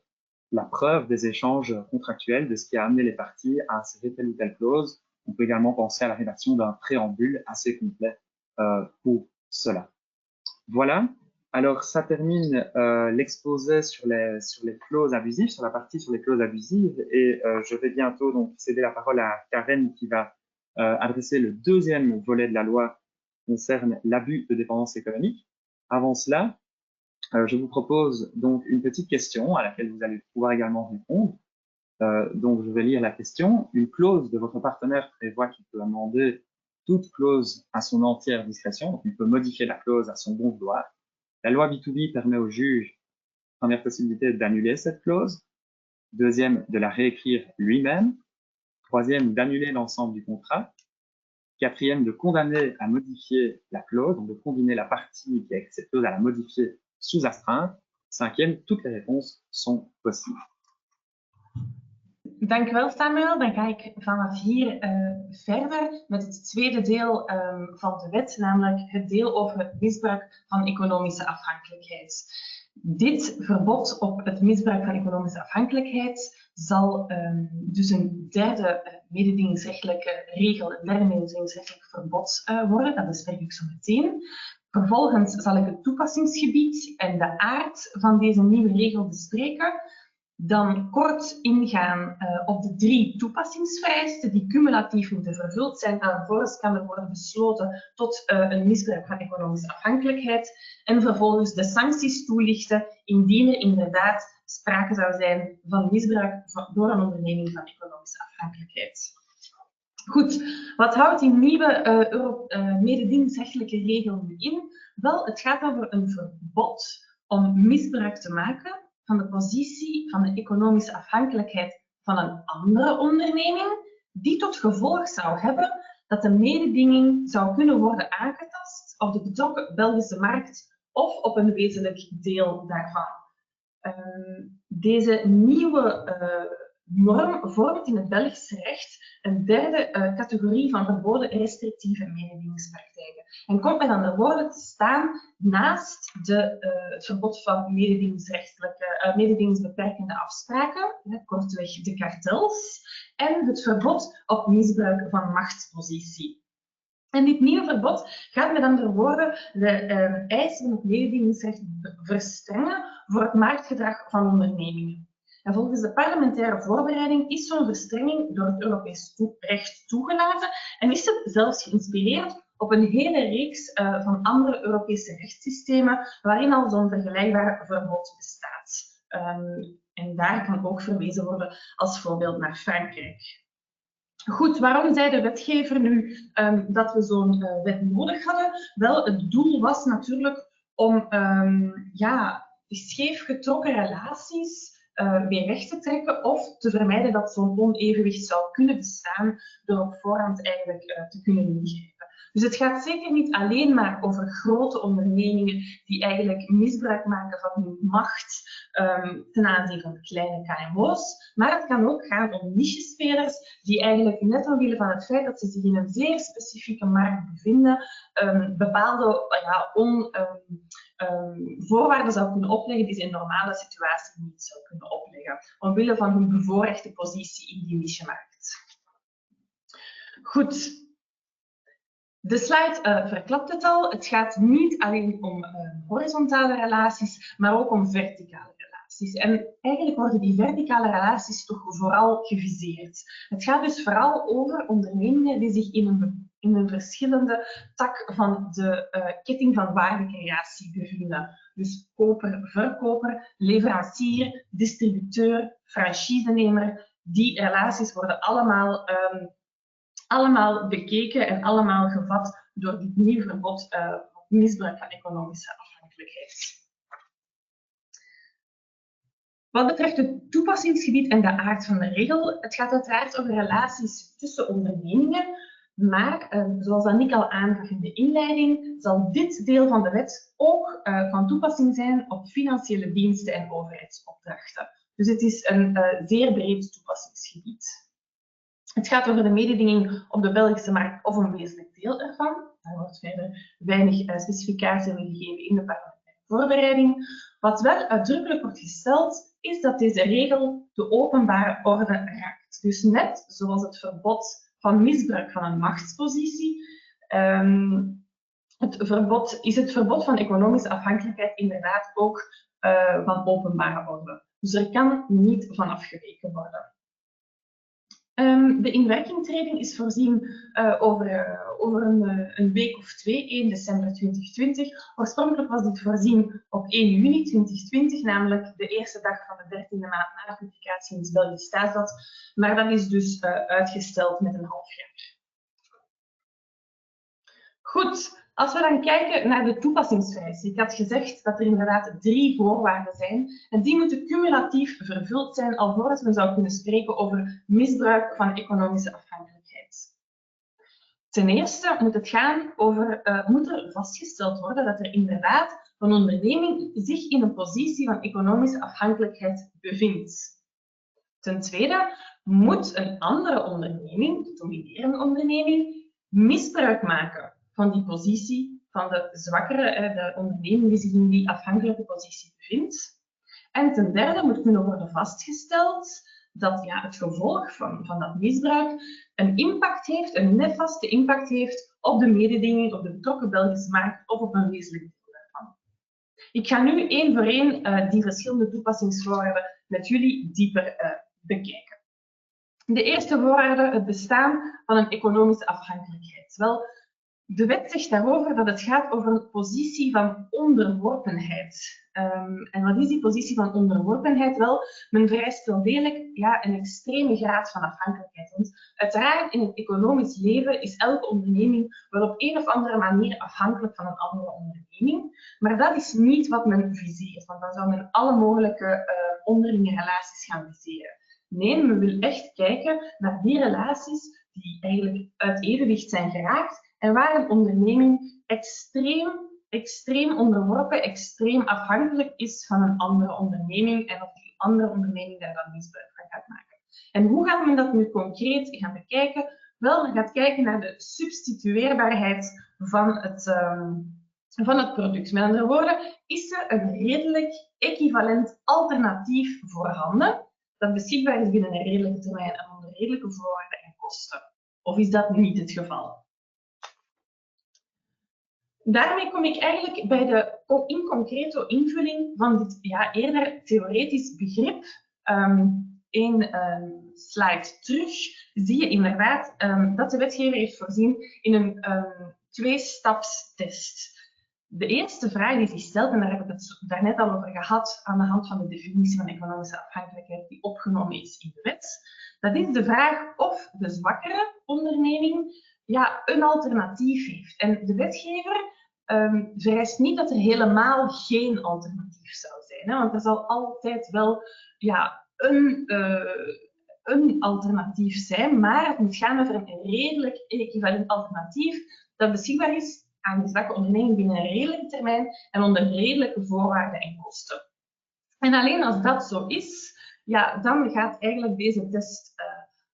la preuve des échanges contractuels, de ce qui a amené les parties à insérer telle ou telle clause. On peut également penser à la rédaction d'un préambule assez complet pour cela. Voilà, Alors, ça termine l'exposé sur les clauses abusives, sur la partie sur les clauses abusives. Et je vais bientôt donc céder la parole à Karen qui va adresser le deuxième volet de la loi qui concerne l'abus de dépendance économique. Avant cela, je vous propose donc une petite question à laquelle vous allez pouvoir également répondre. Donc, je vais lire la question. Une clause de votre partenaire prévoit qu'il peut amender toute clause à son entière discrétion. Donc, il peut modifier la clause à son bon vouloir. La loi B2B permet au juge, première possibilité, d'annuler cette clause. Deuxième, de la réécrire lui-même. Troisième, d'annuler l'ensemble du contrat. Quatrième, de condamner à modifier la clause, donc de combiner la partie qui a cette clause à la modifier sous astreinte. Cinquième, toutes les réponses sont possibles. Dank u wel, Samuel. Dan ga ik vanaf hier verder met het tweede deel van de wet, namelijk het deel over het misbruik van economische afhankelijkheid. Dit verbod op het misbruik van economische afhankelijkheid zal dus een derde mededingingsrechtelijke regel, een derde mededingingsrechtelijk verbod worden. Dat bespreek ik zo meteen. Vervolgens zal ik het toepassingsgebied en de aard van deze nieuwe regel bespreken. Dan kort ingaan op de 3 toepassingsvereisten die cumulatief moeten vervuld zijn alvorens kan er worden besloten tot een misbruik van economische afhankelijkheid. En vervolgens de sancties toelichten indien er inderdaad sprake zou zijn van misbruik door een onderneming van economische afhankelijkheid. Goed, wat houdt die nieuwe mededingingsrechtelijke regel nu in? Wel, het gaat over een verbod om misbruik te maken van de positie van de economische afhankelijkheid van een andere onderneming, die tot gevolg zou hebben dat de mededinging zou kunnen worden aangetast op de betrokken Belgische markt of op een wezenlijk deel daarvan. Deze nieuwe norm vormt in het Belgisch recht een derde categorie van verboden restrictieve mededingingspraktijken en komt met andere woorden te staan naast het verbod van mededingingsbeperkende afspraken, kortweg de kartels, en het verbod op misbruik van machtspositie. En dit nieuwe verbod gaat met andere woorden de eisen van het mededingingsrecht verstrengen voor het marktgedrag van ondernemingen. En volgens de parlementaire voorbereiding is zo'n verstrenging door het Europees recht toegelaten en is het zelfs geïnspireerd op een hele reeks van andere Europese rechtssystemen waarin al zo'n vergelijkbaar verbod bestaat. En daar kan ook verwezen worden als voorbeeld naar Frankrijk. Goed, waarom zei de wetgever nu dat we zo'n wet nodig hadden? Wel, het doel was natuurlijk om scheef getrokken relaties weer recht te trekken of te vermijden dat zo'n onevenwicht zou kunnen bestaan door op voorhand eigenlijk te kunnen ingrijpen. Dus het gaat zeker niet alleen maar over grote ondernemingen die eigenlijk misbruik maken van hun macht ten aanzien van kleine KMO's, maar het kan ook gaan om nichespelers die eigenlijk net omwille van het feit dat ze zich in een zeer specifieke markt bevinden, bepaalde voorwaarden zou kunnen opleggen die ze in een normale situatie niet zou kunnen opleggen, omwille van hun bevoorrechte positie in die nichemarkt. Goed. De slide verklapt het al. Het gaat niet alleen om horizontale relaties, maar ook om verticale relaties. En eigenlijk worden die verticale relaties toch vooral geviseerd. Het gaat dus vooral over ondernemingen die zich in een verschillende tak van de ketting van waardecreatie bevinden. Dus koper, verkoper, leverancier, distributeur, franchisenemer. Die relaties worden allemaal bekeken en allemaal gevat door dit nieuwe verbod op misbruik van economische afhankelijkheid. Wat betreft het toepassingsgebied en de aard van de regel, het gaat uiteraard over relaties tussen ondernemingen, maar zoals Annick al aangaf in de inleiding, zal dit deel van de wet ook van toepassing zijn op financiële diensten en overheidsopdrachten. Dus het is een zeer breed toepassingsgebied. Het gaat over de mededinging op de Belgische markt of een wezenlijk deel ervan. Daar wordt verder weinig specificatie aan gegeven in de parlementaire voorbereiding. Wat wel uitdrukkelijk wordt gesteld, is dat deze regel de openbare orde raakt. Dus net zoals het verbod van misbruik van een machtspositie is het verbod van economische afhankelijkheid inderdaad ook van openbare orde. Dus er kan niet van afgeweken worden. De inwerkingtreding is voorzien over een week of 2, 1 december 2020. Oorspronkelijk was dit voorzien op 1 juni 2020, namelijk de eerste dag van de 13e maand na de publicatie in het Belgisch Staatsblad. Maar dat is dus uitgesteld met een half jaar. Goed. Als we dan kijken naar de toepassingsvereisten, ik had gezegd dat er inderdaad 3 voorwaarden zijn en die moeten cumulatief vervuld zijn alvorens men zou kunnen spreken over misbruik van economische afhankelijkheid. Ten eerste moet het gaan over, moet er vastgesteld worden dat er inderdaad een onderneming zich in een positie van economische afhankelijkheid bevindt. Ten tweede moet een andere onderneming, de dominerende onderneming, misbruik maken van die positie van de zwakkere, de onderneming die zich in die afhankelijke positie bevindt. En ten derde moet kunnen worden vastgesteld dat het gevolg van dat misbruik een impact heeft, een nefaste impact heeft op de mededinging, op de betrokken Belgische markt of op een wezenlijk deel daarvan. Ik ga nu één voor één die verschillende toepassingsvoorwaarden met jullie dieper bekijken. De eerste voorwaarde, het bestaan van een economische afhankelijkheid. Wel, de wet zegt daarover dat het gaat over een positie van onderworpenheid. En wat is die positie van onderworpenheid? Wel, men vereist wel degelijk een extreme graad van afhankelijkheid. Want uiteraard in het economisch leven is elke onderneming wel op een of andere manier afhankelijk van een andere onderneming. Maar dat is niet wat men viseert, want dan zou men alle mogelijke onderlinge relaties gaan viseren. Nee, men wil echt kijken naar die relaties die eigenlijk uit evenwicht zijn geraakt en waar een onderneming extreem onderworpen, extreem afhankelijk is van een andere onderneming en of die andere onderneming daar dan misbruik van gaat maken. En hoe gaat men dat nu concreet gaan bekijken? Wel, men gaat kijken naar de substitueerbaarheid van het product. Met andere woorden, is er een redelijk equivalent alternatief voorhanden dat beschikbaar is binnen een redelijke termijn en onder redelijke voorwaarden en kosten? Of is dat niet het geval? Daarmee kom ik eigenlijk bij de in concreto invulling van dit eerder theoretisch begrip. Een slide terug zie je inderdaad dat de wetgever heeft voorzien in een 2-stapstest. De eerste vraag die zich stelt, en daar heb ik het daarnet al over gehad aan de hand van de definitie van economische afhankelijkheid die opgenomen is in de wet, dat is de vraag of de zwakkere onderneming een alternatief heeft. En de wetgever vereist niet dat er helemaal geen alternatief zou zijn, hè? Want er zal altijd wel een alternatief zijn, maar het moet gaan over een redelijk equivalent alternatief dat beschikbaar is aan de zwakke onderneming binnen een redelijke termijn en onder redelijke voorwaarden en kosten. En alleen als dat zo is, dan gaat eigenlijk deze test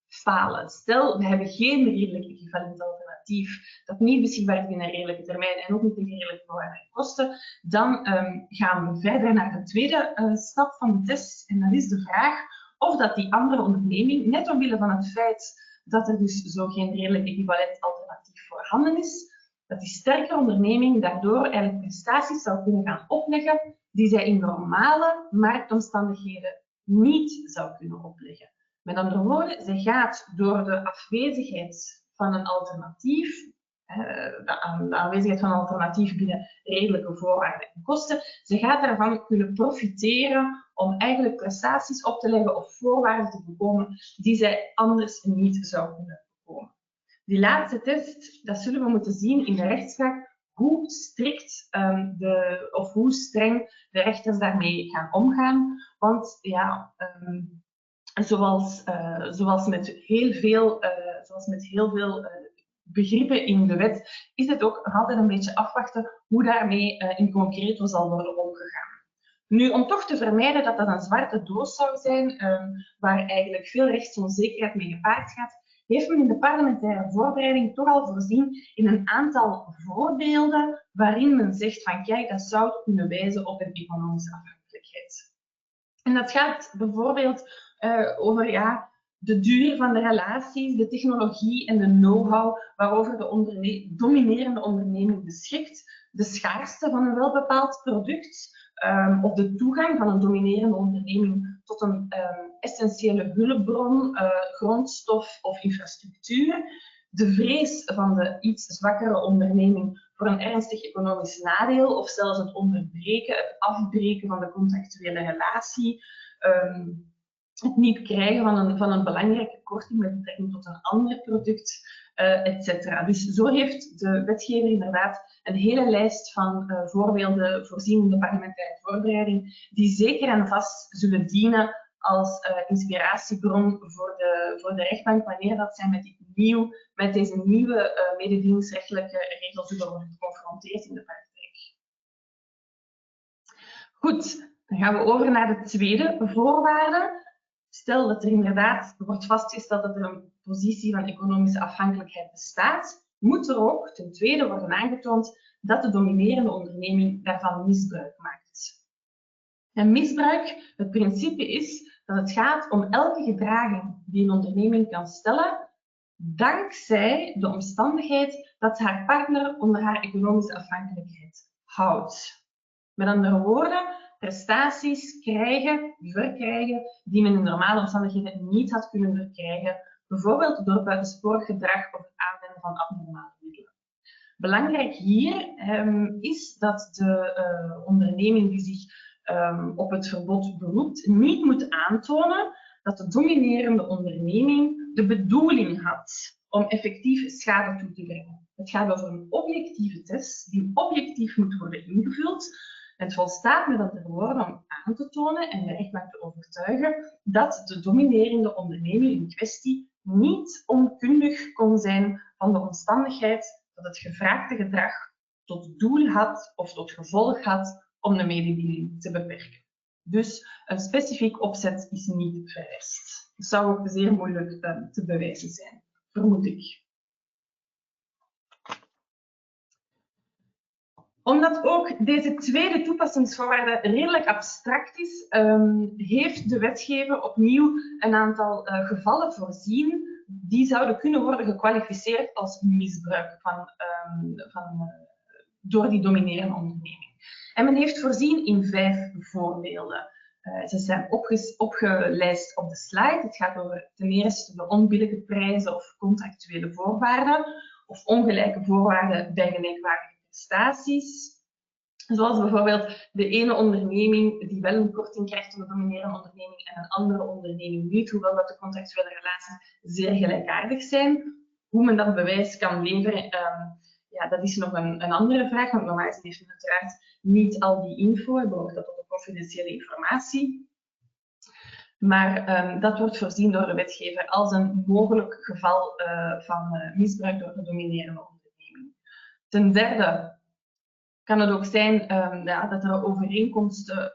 falen. Stel, we hebben geen redelijk equivalent alternatief dat niet beschikbaar is binnen een redelijke termijn en ook niet tegen redelijke voorwaarden en kosten, dan gaan we verder naar de tweede stap van de test en dat is de vraag of dat die andere onderneming, net omwille van het feit dat er dus zo geen redelijk equivalent alternatief voorhanden is, dat die sterkere onderneming daardoor eigenlijk prestaties zou kunnen gaan opleggen die zij in normale marktomstandigheden niet zou kunnen opleggen. Met andere woorden, zij gaat door de afwezigheid van een alternatief, de aanwezigheid van een alternatief binnen redelijke voorwaarden en kosten, zij gaat daarvan kunnen profiteren om eigenlijk prestaties op te leggen of voorwaarden te bekomen die zij anders niet zou kunnen bekomen. Die laatste test, dat zullen we moeten zien in de rechtspraak, hoe strikt of hoe streng de rechters daarmee gaan omgaan. Want zoals met heel veel begrippen in de wet, is het ook nog altijd een beetje afwachten hoe daarmee in concreto zal worden omgegaan. Nu, om toch te vermijden dat dat een zwarte doos zou zijn, waar eigenlijk veel rechtsonzekerheid mee gepaard gaat, heeft men in de parlementaire voorbereiding toch al voorzien in een aantal voorbeelden waarin men zegt van kijk, dat zou kunnen wijzen op een economische afhankelijkheid. En dat gaat bijvoorbeeld over de duur van de relaties, de technologie en de know-how waarover de dominerende onderneming beschikt, de schaarste van een welbepaald product, of de toegang van een dominerende onderneming tot een essentiële hulpbron, grondstof of infrastructuur, de vrees van de iets zwakkere onderneming voor een ernstig economisch nadeel of zelfs het onderbreken, het afbreken van de contractuele relatie, het niet krijgen van een belangrijke korting met betrekking tot een ander product, etc. Dus zo heeft de wetgever inderdaad een hele lijst van voorbeelden voorzien in de parlementaire voorbereiding, die zeker en vast zullen dienen als inspiratiebron voor de rechtbank wanneer dat zij met deze nieuwe mededingingsrechtelijke regels zullen worden geconfronteerd in de praktijk. Goed, dan gaan we over naar de tweede voorwaarde. Stel dat er inderdaad wordt vastgesteld dat er een positie van economische afhankelijkheid bestaat, moet er ook ten tweede worden aangetoond dat de dominerende onderneming daarvan misbruik maakt. En misbruik, het principe is dat het gaat om elke gedraging die een onderneming kan stellen, dankzij de omstandigheid dat haar partner onder haar economische afhankelijkheid houdt. Met andere woorden, prestaties krijgen, verkrijgen, die men in normale omstandigheden niet had kunnen verkrijgen, bijvoorbeeld door buitensporig gedrag of het aanwenden van abnormale middelen. Belangrijk hier is dat de onderneming die zich op het verbod beroept, niet moet aantonen dat de dominerende onderneming de bedoeling had om effectief schade toe te brengen. Het gaat over een objectieve test die objectief moet worden ingevuld. Het volstaat met andere woorden om aan te tonen en de rechtbank te overtuigen dat de dominerende onderneming in kwestie niet onkundig kon zijn van de omstandigheid dat het gevraagde gedrag tot doel had of tot gevolg had om de mededinging te beperken. Dus een specifiek opzet is niet vereist. Dat zou ook zeer moeilijk te bewijzen zijn, vermoed ik. Omdat ook deze tweede toepassingsvoorwaarde redelijk abstract is, heeft de wetgever opnieuw een aantal gevallen voorzien die zouden kunnen worden gekwalificeerd als misbruik door die dominerende onderneming. En men heeft voorzien in 5 voorbeelden. Ze zijn opgelijst op de slide. Het gaat over ten eerste de onbillijke prijzen of contractuele voorwaarden of ongelijke voorwaarden bij gelijkwaardige prestaties. Zoals bijvoorbeeld de ene onderneming die wel een korting krijgt van de dominerende onderneming en een andere onderneming niet, hoewel dat de contractuele relaties zeer gelijkaardig zijn. Hoe men dat bewijs kan leveren, ja, dat is nog een andere vraag, want normaal heeft men uiteraard niet al die info, behoort dat tot de confidentiële informatie. Maar dat wordt voorzien door de wetgever als een mogelijk geval van misbruik door de dominerende onderneming. Ten derde kan het ook zijn dat er overeenkomsten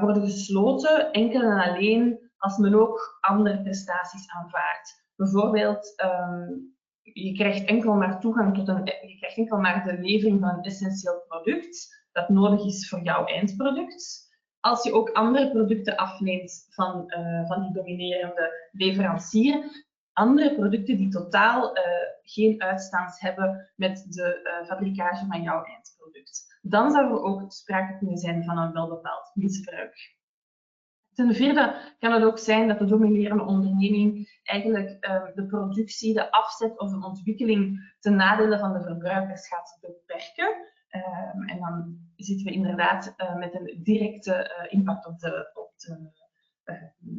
worden gesloten, enkel en alleen als men ook andere prestaties aanvaardt. Bijvoorbeeld, je krijgt enkel maar toegang tot je krijgt enkel maar de levering van een essentieel product dat nodig is voor jouw eindproduct. Als je ook andere producten afneemt van die dominerende leverancier, andere producten die totaal geen uitstaans hebben met de fabricage van jouw eindproduct. Dan zou er ook sprake kunnen zijn van een welbepaald misbruik. Ten vierde kan het ook zijn dat de dominerende onderneming eigenlijk de productie, de afzet of de ontwikkeling ten nadele van de verbruikers gaat beperken. En dan zitten we inderdaad met een directe impact op de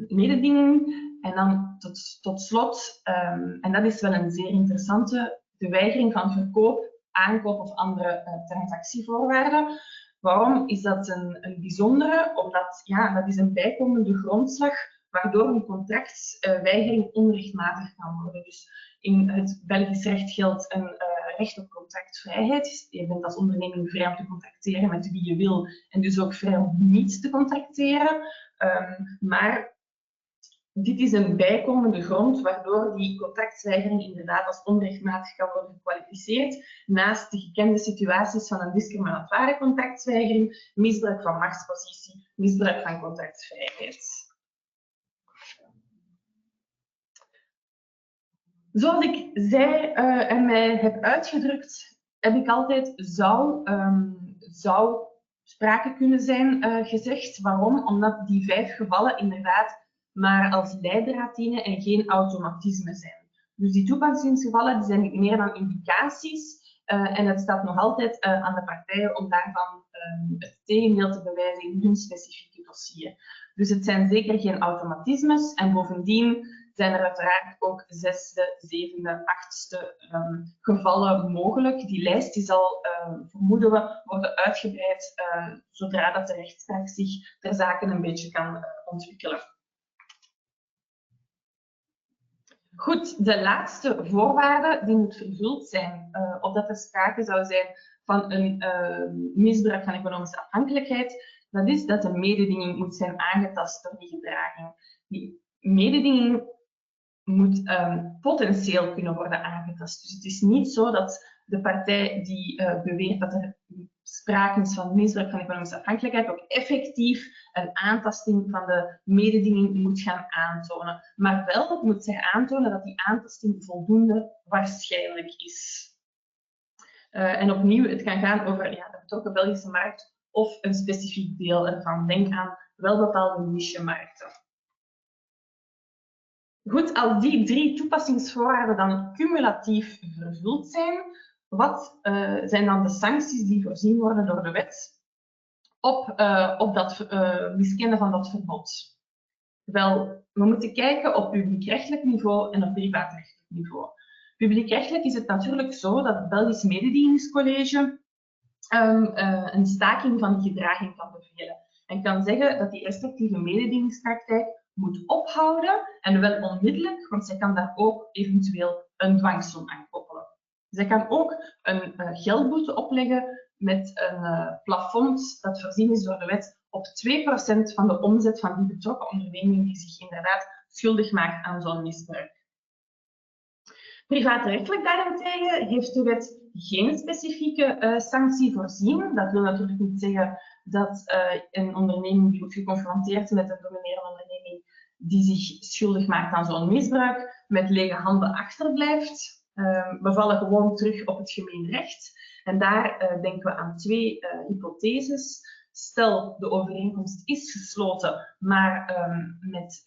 mededinging. En dan tot slot, en dat is wel een zeer interessante, de weigering van verkoop, aankoop of andere transactievoorwaarden. Waarom is dat een bijzondere? Omdat dat is een bijkomende grondslag waardoor een contractweigering onrechtmatig kan worden. Dus in het Belgisch recht geldt een recht op contractvrijheid. Je bent als onderneming vrij om te contracteren met wie je wil en dus ook vrij om niet te contracteren. Maar dit is een bijkomende grond waardoor die contractweigering inderdaad als onrechtmatig kan worden gekwalificeerd, naast de gekende situaties van een discriminatoire contractweigering, misbruik van machtspositie, misbruik van contractvrijheid. Zoals ik zei en mij heb uitgedrukt, heb ik altijd zou sprake kunnen zijn gezegd. Waarom? Omdat die 5 gevallen inderdaad maar als leidraad dienen en geen automatisme zijn. Dus die toepassingsgevallen die zijn niet meer dan indicaties en het staat nog altijd aan de partijen om daarvan het tegendeel te bewijzen in hun specifieke dossier. Dus het zijn zeker geen automatismes en bovendien zijn er uiteraard ook 6e, 7e, 8e gevallen mogelijk. Die lijst die zal, vermoeden we, worden uitgebreid zodra dat de rechtspraak zich ter zake een beetje kan ontwikkelen. Goed, de laatste voorwaarde die moet vervuld zijn, opdat er sprake zou zijn van een misbruik van economische afhankelijkheid, dat is dat de mededinging moet zijn aangetast door die gedraging. Die mededinging moet potentieel kunnen worden aangetast. Dus het is niet zo dat de partij die beweert dat er sprake is van misbruik van economische afhankelijkheid ook effectief een aantasting van de mededinging moet gaan aantonen. Maar wel moet zij aantonen dat die aantasting voldoende waarschijnlijk is. En opnieuw, het kan gaan over de betrokken Belgische markt of een specifiek deel ervan. Denk aan wel bepaalde niche-markten. Goed, als die 3 toepassingsvoorwaarden dan cumulatief vervuld zijn, wat zijn dan de sancties die voorzien worden door de wet op dat miskennen van dat verbod? Wel, we moeten kijken op publiekrechtelijk niveau en op privaatrechtelijk niveau. Publiekrechtelijk is het natuurlijk zo dat het Belgisch Mededingingscollege een staking van die gedraging kan bevelen en kan zeggen dat die restrictieve mededingingspraktijk moet ophouden en wel onmiddellijk, want zij kan daar ook eventueel een dwangsom aan koppelen. Zij kan ook een geldboete opleggen met een plafond dat voorzien is door de wet op 2% van de omzet van die betrokken onderneming die zich inderdaad schuldig maakt aan zo'n misbruik. Privaatrechtelijk daarentegen heeft de wet geen specifieke sanctie voorzien. Dat wil natuurlijk niet zeggen dat een onderneming die wordt geconfronteerd met een dominerende onderneming die zich schuldig maakt aan zo'n misbruik, met lege handen achterblijft. We vallen gewoon terug op het gemeen recht. En daar denken we aan 2 hypotheses. Stel, de overeenkomst is gesloten, maar met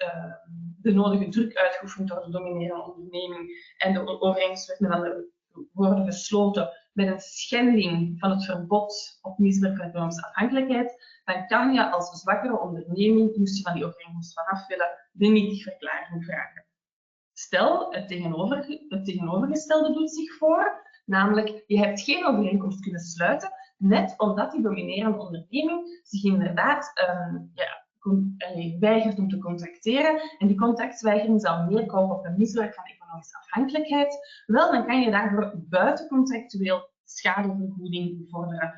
de nodige druk uitgeoefend door de dominerende onderneming en de overeenkomst werd met andere woorden gesloten met een schending van het verbod op misbruik van economische afhankelijkheid, dan kan je als zwakkere onderneming, moest je van die overeenkomst vanaf willen, de nietigverklaring vragen. Stel, het tegenovergestelde doet zich voor, namelijk je hebt geen overeenkomst kunnen sluiten, net omdat die dominerende onderneming zich inderdaad weigert om te contracteren en die contractweigering zou neerkomen op een misbruik van economische afhankelijkheid, wel, dan kan je daarvoor buitencontractueel schadevergoeding vorderen.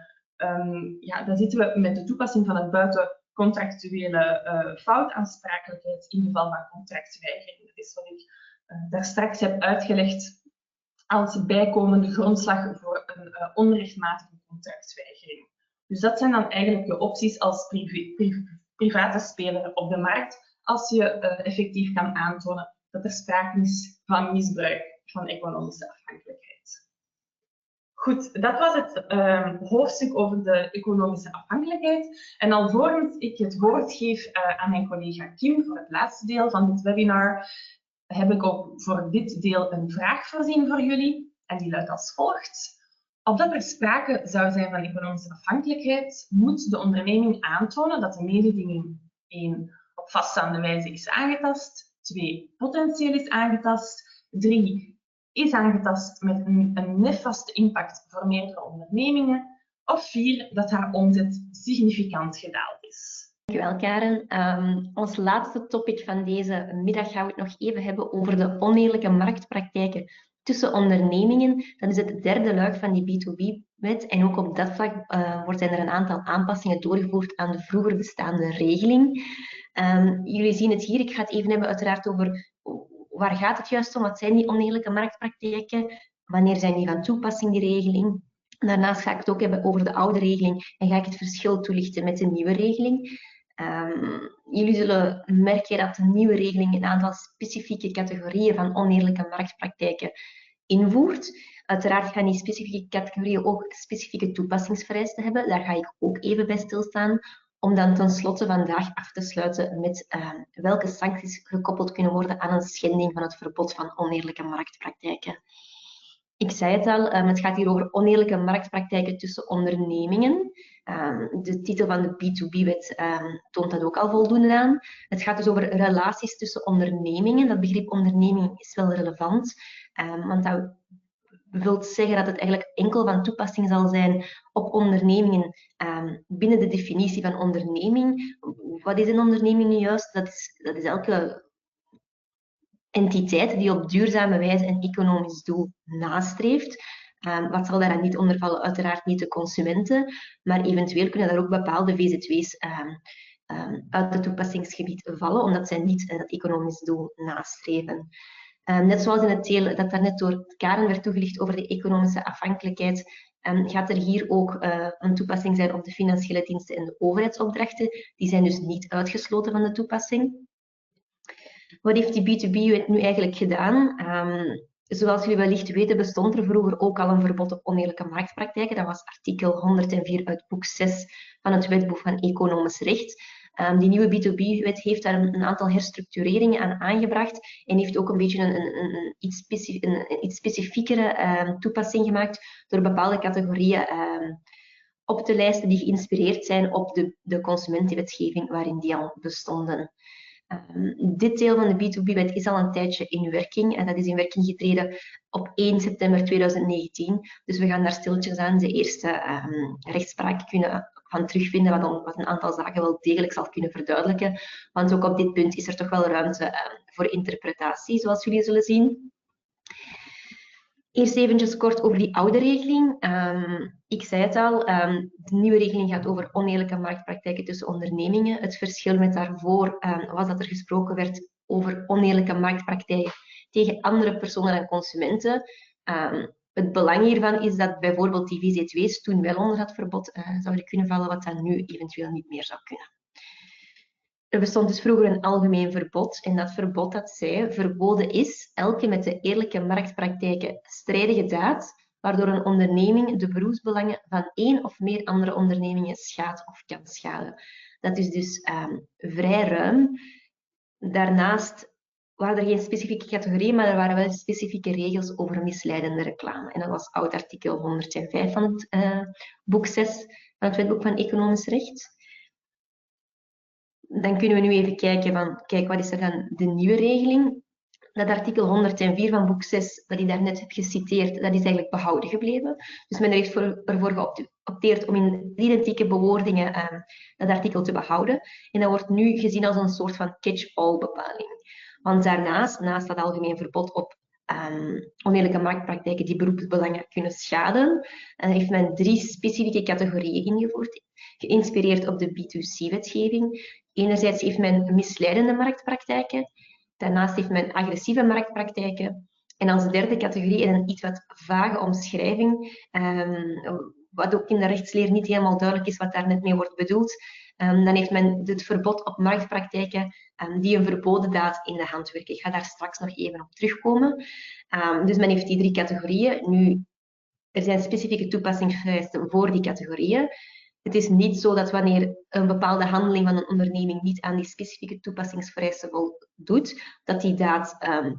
Dan zitten we met de toepassing van het buitencontractuele foutaansprakelijkheid in geval van contractweigering. Dat is wat ik daar straks heb uitgelegd als bijkomende grondslag voor een onrechtmatige contractweigering. Dus dat zijn dan eigenlijk je opties als private speler op de markt, als je effectief kan aantonen dat er sprake is van misbruik van economische afhankelijkheid. Goed, dat was het hoofdstuk over de economische afhankelijkheid. En alvorens ik het woord geef aan mijn collega Kim voor het laatste deel van dit webinar, heb ik ook voor dit deel een vraag voorzien voor jullie. En die luidt als volgt. Opdat er sprake zou zijn van economische afhankelijkheid, moet de onderneming aantonen dat de mededinging 1 op vaststaande wijze is aangetast, 2 potentieel is aangetast, 3 is aangetast met een nefaste impact voor meerdere ondernemingen, of 4 dat haar omzet significant gedaald is. Dankjewel, Karen. Ons laatste topic van deze middag gaan we het nog even hebben over de oneerlijke marktpraktijken tussen ondernemingen. Dat is het derde luik van die B2B-wet. En ook op dat vlak zijn er een aantal aanpassingen doorgevoerd aan de vroeger bestaande regeling. Jullie zien het hier. Ik ga het even hebben uiteraard over waar gaat het juist om? Wat zijn die oneerlijke marktpraktijken? Wanneer zijn die van toepassing, die regeling? Daarnaast ga ik het ook hebben over de oude regeling en ga ik het verschil toelichten met de nieuwe regeling. Jullie zullen merken dat de nieuwe regeling een aantal specifieke categorieën van oneerlijke marktpraktijken invoert. Uiteraard gaan die specifieke categorieën ook specifieke toepassingsvereisten hebben. Daar ga ik ook even bij stilstaan, om dan tenslotte vandaag af te sluiten met welke sancties gekoppeld kunnen worden aan een schending van het verbod van oneerlijke marktpraktijken. Ik zei het al, het gaat hier over oneerlijke marktpraktijken tussen ondernemingen. De titel van de B2B-wet toont dat ook al voldoende aan. Het gaat dus over relaties tussen ondernemingen. Dat begrip onderneming is wel relevant, want dat wil zeggen dat het eigenlijk enkel van toepassing zal zijn op ondernemingen binnen de definitie van onderneming. Wat is een onderneming nu juist? Dat is elke entiteit die op duurzame wijze een economisch doel nastreeft. Wat zal daar dan niet onder vallen? Uiteraard niet de consumenten, maar eventueel kunnen daar ook bepaalde VZW's uit het toepassingsgebied vallen, omdat zij niet dat economisch doel nastreven. Net zoals in het deel dat daarnet door Karen werd toegelicht over de economische afhankelijkheid, gaat er hier ook een toepassing zijn op de financiële diensten en de overheidsopdrachten. Die zijn dus niet uitgesloten van de toepassing. Wat heeft die B2B-wet nu eigenlijk gedaan? Zoals jullie wellicht weten bestond er vroeger ook al een verbod op oneerlijke marktpraktijken. Dat was artikel 104 uit boek 6 van het wetboek van economisch recht. Die nieuwe B2B-wet heeft daar een aantal herstructureringen aan aangebracht en heeft ook een beetje een iets specifiekere toepassing gemaakt door bepaalde categorieën op te lijsten die geïnspireerd zijn op de consumentenwetgeving waarin die al bestonden. Dit deel van de B2B-wet is al een tijdje in werking en dat is in werking getreden op 1 september 2019. Dus we gaan daar stilletjes aan de eerste rechtspraak kunnen van terugvinden, wat een aantal zaken wel degelijk zal kunnen verduidelijken. Want ook op dit punt is er toch wel ruimte voor interpretatie, zoals jullie zullen zien. Eerst eventjes kort over die oude regeling. Ik zei het al, de nieuwe regeling gaat over oneerlijke marktpraktijken tussen ondernemingen. Het verschil met daarvoor was dat er gesproken werd over oneerlijke marktpraktijken tegen andere personen en consumenten. Het belang hiervan is dat bijvoorbeeld die VZW's toen wel onder het verbod zouden kunnen vallen, wat dan nu eventueel niet meer zou kunnen. Er bestond dus vroeger een algemeen verbod en dat verbod dat zei verboden is elke met de eerlijke marktpraktijken strijdige daad waardoor een onderneming de beroepsbelangen van één of meer andere ondernemingen schaadt of kan schaden. Dat is dus vrij ruim. Daarnaast waren er geen specifieke categorieën, maar er waren wel specifieke regels over misleidende reclame. En dat was oud artikel 105 van het boek 6 van het wetboek van economisch recht. Dan kunnen we nu even kijken van, kijk, wat is er dan de nieuwe regeling? Dat artikel 104 van boek 6, dat ik daarnet heb geciteerd, dat is eigenlijk behouden gebleven. Dus men heeft ervoor geopteerd om in identieke bewoordingen dat artikel te behouden. En dat wordt nu gezien als een soort van catch-all bepaling. Want daarnaast, naast dat algemeen verbod op oneerlijke marktpraktijken die beroepsbelangen kunnen schaden, heeft men 3 specifieke categorieën ingevoerd, geïnspireerd op de B2C-wetgeving. Enerzijds heeft men misleidende marktpraktijken, daarnaast heeft men agressieve marktpraktijken en als derde categorie in een iets wat vage omschrijving, wat ook in de rechtsleer niet helemaal duidelijk is wat daar net mee wordt bedoeld, dan heeft men het verbod op marktpraktijken die een verboden daad in de hand werken. Ik ga daar straks nog even op terugkomen. Dus men heeft die 3 categorieën. Nu, er zijn specifieke toepassingsvereisten voor die categorieën. Het is niet zo dat wanneer een bepaalde handeling van een onderneming niet aan die specifieke toepassingsvereisten voldoet, dat die daad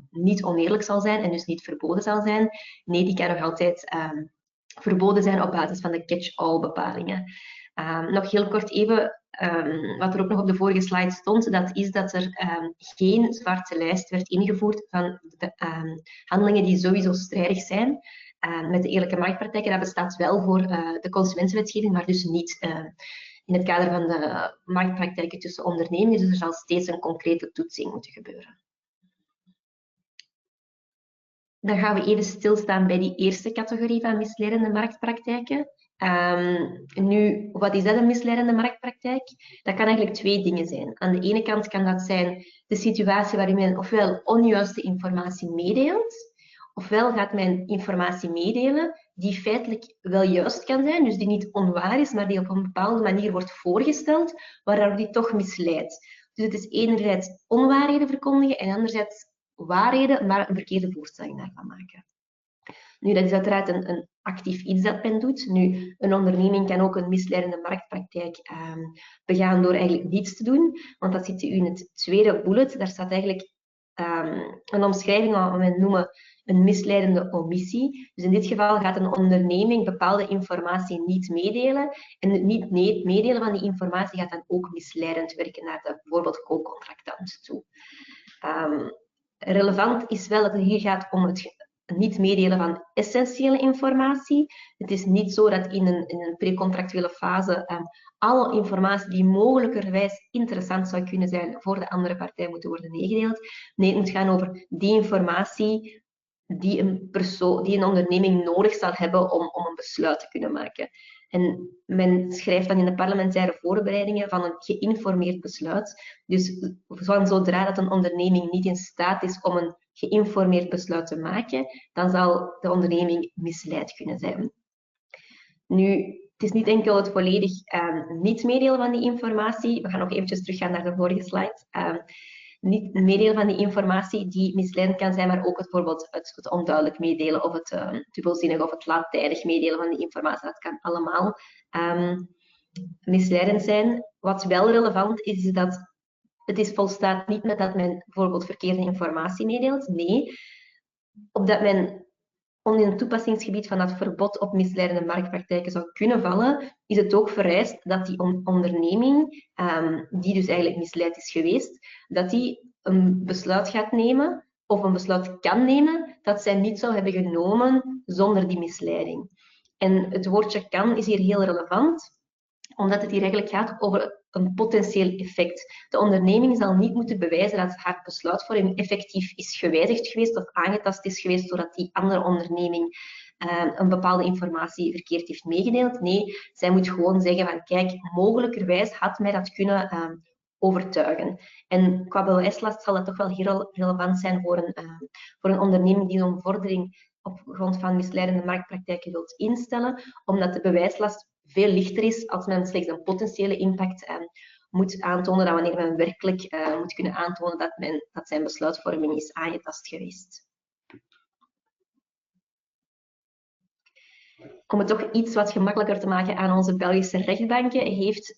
niet oneerlijk zal zijn en dus niet verboden zal zijn. Nee, die kan nog altijd verboden zijn op basis van de catch-all bepalingen. Nog heel kort even, wat er ook nog op de vorige slide stond, dat is dat er geen zwarte lijst werd ingevoerd van de handelingen die sowieso strijdig zijn met de eerlijke marktpraktijken. Dat bestaat wel voor de consumentenwetgeving, maar dus niet in het kader van de marktpraktijken tussen ondernemingen. Dus er zal steeds een concrete toetsing moeten gebeuren. Dan gaan we even stilstaan bij die eerste categorie van misleidende marktpraktijken. Nu, wat is dat, een misleidende marktpraktijk? Dat kan eigenlijk 2 dingen zijn. Aan de ene kant kan dat zijn de situatie waarin men ofwel onjuiste informatie meedeelt, ofwel gaat men informatie meedelen die feitelijk wel juist kan zijn, dus die niet onwaar is, maar die op een bepaalde manier wordt voorgesteld, waardoor die toch misleidt. Dus het is enerzijds onwaarheden verkondigen en anderzijds waarheden, maar een verkeerde voorstelling daarvan maken. Nu, dat is uiteraard een actief iets dat men doet. Nu, een onderneming kan ook een misleidende marktpraktijk begaan door eigenlijk niets te doen, want dat zit u in het tweede bullet. Daar staat eigenlijk een omschrijving wat we noemen een misleidende omissie. Dus in dit geval gaat een onderneming bepaalde informatie niet meedelen en het niet meedelen van die informatie gaat dan ook misleidend werken naar de bijvoorbeeld co-contractant toe. Relevant is wel dat het hier gaat om het niet meedelen van essentiële informatie. Het is niet zo dat in een precontractuele fase alle informatie die mogelijkerwijs interessant zou kunnen zijn voor de andere partij moeten worden meegedeeld. Nee, het moet gaan over die informatie die een onderneming nodig zal hebben om een besluit te kunnen maken. En men schrijft dan in de parlementaire voorbereidingen van een geïnformeerd besluit. Dus van zodra dat een onderneming niet in staat is om een geïnformeerd besluit te maken, dan zal de onderneming misleid kunnen zijn. Nu, het is niet enkel het volledig niet meedelen van die informatie. We gaan nog eventjes teruggaan naar de vorige slide. Niet meedelen van die informatie die misleidend kan zijn, maar ook bijvoorbeeld het onduidelijk meedelen of het dubbelzinnig of het laattijdig meedelen van die informatie. Dat kan allemaal misleidend zijn. Wat wel relevant is, is dat het volstaat niet met dat men bijvoorbeeld verkeerde informatie meedeelt. Nee, opdat men onder het toepassingsgebied van dat verbod op misleidende marktpraktijken zou kunnen vallen, is het ook vereist dat die onderneming, die dus eigenlijk misleid is geweest, dat die een besluit gaat nemen of een besluit kan nemen dat zij niet zou hebben genomen zonder die misleiding. En het woordje kan is hier heel relevant, omdat het hier eigenlijk gaat over een potentieel effect. De onderneming zal niet moeten bewijzen dat haar besluitvorming effectief is gewijzigd geweest of aangetast is geweest doordat die andere onderneming een bepaalde informatie verkeerd heeft meegedeeld. Nee, zij moet gewoon zeggen van kijk, mogelijkerwijs had mij dat kunnen overtuigen. En qua bewijslast zal dat toch wel heel relevant zijn voor een onderneming die zo'n vordering op grond van misleidende marktpraktijken wilt instellen, omdat de bewijslast veel lichter is als men slechts een potentiële impact moet aantonen dan wanneer men werkelijk moet kunnen aantonen dat zijn besluitvorming is aangetast geweest. Om het toch iets wat gemakkelijker te maken aan onze Belgische rechtbanken, heeft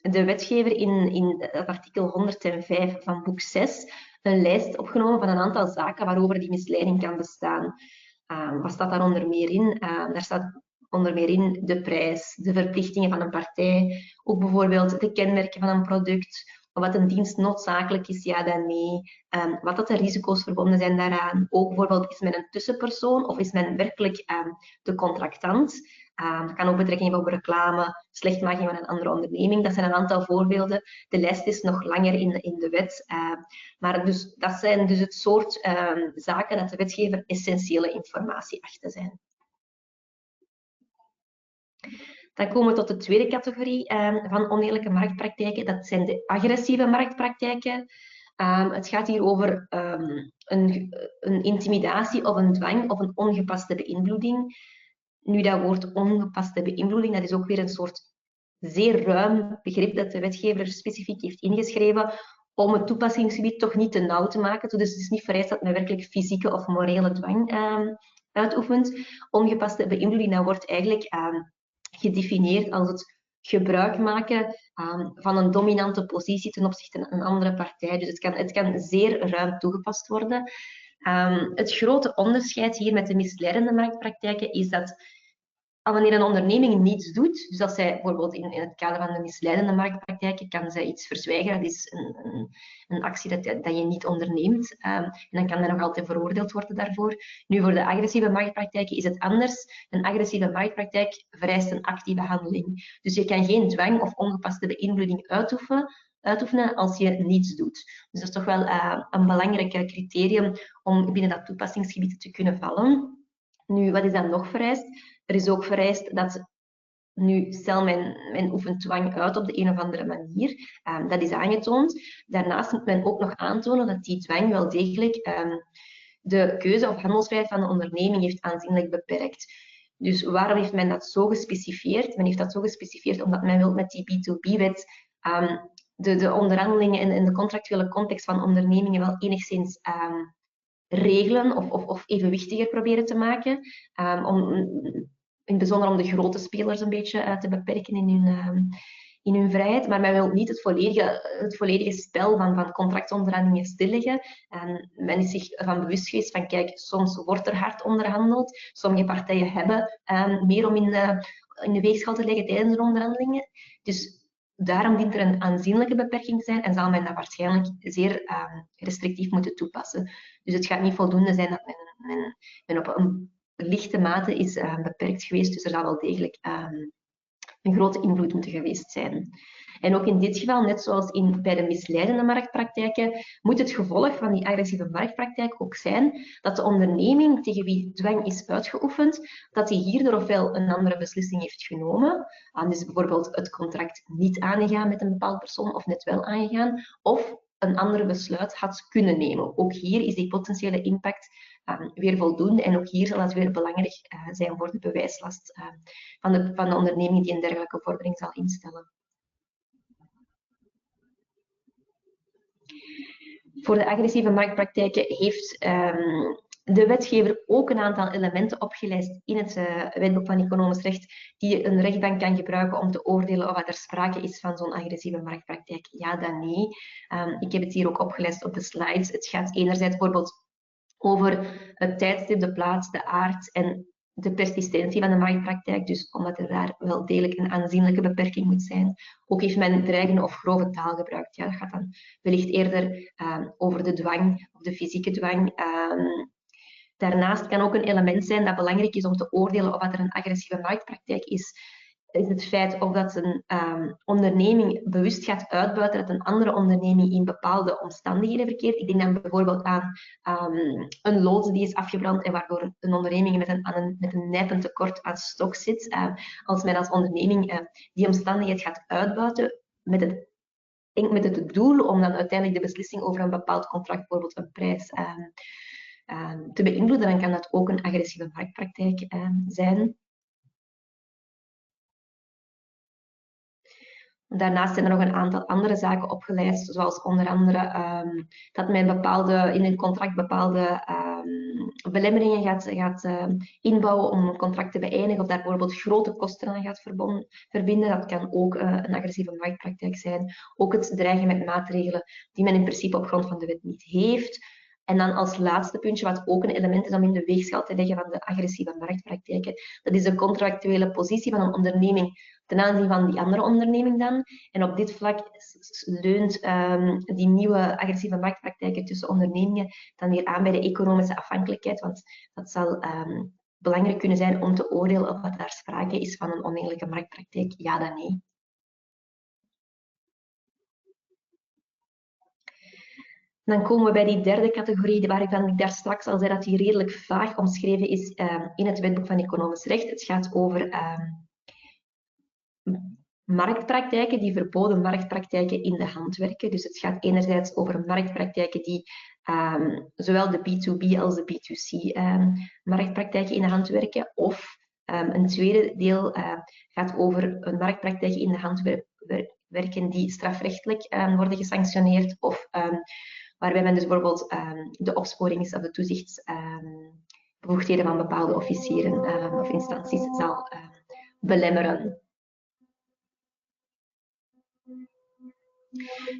de wetgever in het artikel 105 van boek 6 een lijst opgenomen van een aantal zaken waarover die misleiding kan bestaan. Wat staat daar onder meer in? Daar staat onder meer in de prijs, de verplichtingen van een partij, ook bijvoorbeeld de kenmerken van een product, of wat een dienst noodzakelijk is, ja dan nee, wat dat de risico's verbonden zijn daaraan. Ook bijvoorbeeld, is men een tussenpersoon of is men werkelijk de contractant? Dat kan ook betrekking hebben op reclame, slechtmaking van een andere onderneming. Dat zijn een aantal voorbeelden. De lijst is nog langer in de wet. Maar dus, dat zijn dus het soort zaken dat de wetgever essentiële informatie acht te zijn. Dan komen we tot de tweede categorie van oneerlijke marktpraktijken. Dat zijn de agressieve marktpraktijken. Het gaat hier over een intimidatie of een dwang of een ongepaste beïnvloeding. Nu, dat woord ongepaste beïnvloeding, dat is ook weer een soort zeer ruim begrip dat de wetgever specifiek heeft ingeschreven om het toepassingsgebied toch niet te nauw te maken. Dus het is niet vereist dat men werkelijk fysieke of morele dwang uitoefent. Ongepaste beïnvloeding, dat wordt eigenlijk gedefinieerd als het gebruik maken van een dominante positie ten opzichte van een andere partij. Dus het kan zeer ruim toegepast worden. Het grote onderscheid hier met de misleidende marktpraktijken is dat wanneer een onderneming niets doet, dus als zij bijvoorbeeld in het kader van de misleidende marktpraktijken kan zij iets verzwijgen, dat is een actie dat je niet onderneemt en dan kan hij nog altijd veroordeeld worden daarvoor. Nu, voor de agressieve marktpraktijken is het anders. Een agressieve marktpraktijk vereist een actieve handeling. Dus je kan geen dwang of ongepaste beïnvloeding uitoefenen als je niets doet. Dus dat is toch wel een belangrijk criterium om binnen dat toepassingsgebied te kunnen vallen. Nu, wat is dan nog vereist? Er is ook vereist dat, nu stel men oefent dwang uit op de een of andere manier, dat is aangetoond. Daarnaast moet men ook nog aantonen dat die dwang wel degelijk de keuze of handelsvrijheid van de onderneming heeft aanzienlijk beperkt. Dus waarom heeft men dat zo gespecificeerd? Men heeft dat zo gespecificeerd omdat men wil met die B2B-wet de onderhandelingen en de contractuele context van ondernemingen wel enigszins regelen of evenwichtiger proberen te maken. Om in het bijzonder om de grote spelers een beetje te beperken in hun vrijheid. Maar men wil niet het volledige spel van contractonderhandelingen stilleggen. En men is zich ervan bewust geweest van, kijk, soms wordt er hard onderhandeld. Sommige partijen hebben meer om in de weegschaal te leggen tijdens de onderhandelingen. Dus daarom dient er een aanzienlijke beperking te zijn en zal men dat waarschijnlijk zeer restrictief moeten toepassen. Dus het gaat niet voldoende zijn dat men op een lichte mate is beperkt geweest. Dus er zal wel degelijk een grote invloed moeten geweest zijn. En ook in dit geval, net zoals bij de misleidende marktpraktijken, moet het gevolg van die agressieve marktpraktijk ook zijn dat de onderneming tegen wie dwang is uitgeoefend, dat die hierdoor ofwel een andere beslissing heeft genomen, dus bijvoorbeeld het contract niet aangegaan met een bepaald persoon of net wel aangegaan, of een ander besluit had kunnen nemen. Ook hier is die potentiële impact weer voldoende en ook hier zal het weer belangrijk zijn voor de bewijslast van de onderneming die een dergelijke vordering zal instellen. Voor de agressieve marktpraktijken heeft de wetgever ook een aantal elementen opgelijst in het Wetboek van Economisch Recht die een rechtbank kan gebruiken om te oordelen of er sprake is van zo'n agressieve marktpraktijk. Ja, dan nee. Ik heb het hier ook opgelijst op de slides. Het gaat enerzijds bijvoorbeeld over het tijdstip, de plaats, de aard en de persistentie van de marktpraktijk, dus omdat er daar wel degelijk een aanzienlijke beperking moet zijn. Ook heeft men dreigende of grove taal gebruikt. Ja, dat gaat dan wellicht eerder over de dwang of de fysieke dwang. Daarnaast kan ook een element zijn dat belangrijk is om te oordelen of er een agressieve marktpraktijk is het feit of dat een onderneming bewust gaat uitbuiten dat een andere onderneming in bepaalde omstandigheden verkeert. Ik denk dan bijvoorbeeld aan een loods die is afgebrand en waardoor een onderneming met een nijpend tekort aan stok zit. Als men als onderneming die omstandigheid gaat uitbuiten met het doel om dan uiteindelijk de beslissing over een bepaald contract, bijvoorbeeld een prijs, te beïnvloeden, dan kan dat ook een agressieve marktpraktijk zijn. Daarnaast zijn er nog een aantal andere zaken opgelijst, zoals onder andere dat men in een contract bepaalde belemmeringen gaat inbouwen om een contract te beëindigen, of daar bijvoorbeeld grote kosten aan gaat verbinden. Dat kan ook een agressieve marktpraktijk zijn. Ook het dreigen met maatregelen die men in principe op grond van de wet niet heeft. En dan als laatste puntje, wat ook een element is om in de weegschaal te leggen van de agressieve marktpraktijken, dat is de contractuele positie van een onderneming ten aanzien van die andere onderneming dan. En op dit vlak leunt die nieuwe agressieve marktpraktijken tussen ondernemingen dan weer aan bij de economische afhankelijkheid, want dat zal belangrijk kunnen zijn om te oordelen of daar sprake is van een oneerlijke marktpraktijk, ja dan nee. Dan komen we bij die derde categorie, waarvan ik daar straks al zei dat die redelijk vaag omschreven is in het Wetboek van Economisch Recht. Het gaat over marktpraktijken, die verboden marktpraktijken in de hand werken. Dus het gaat enerzijds over marktpraktijken die zowel de B2B als de B2C marktpraktijken in de hand werken. Of een tweede deel gaat over een marktpraktijk in de hand werken die strafrechtelijk worden gesanctioneerd. Of waarbij men dus bijvoorbeeld de opsporings- of de toezichtsbevoegdheden van bepaalde officieren of instanties zal belemmeren.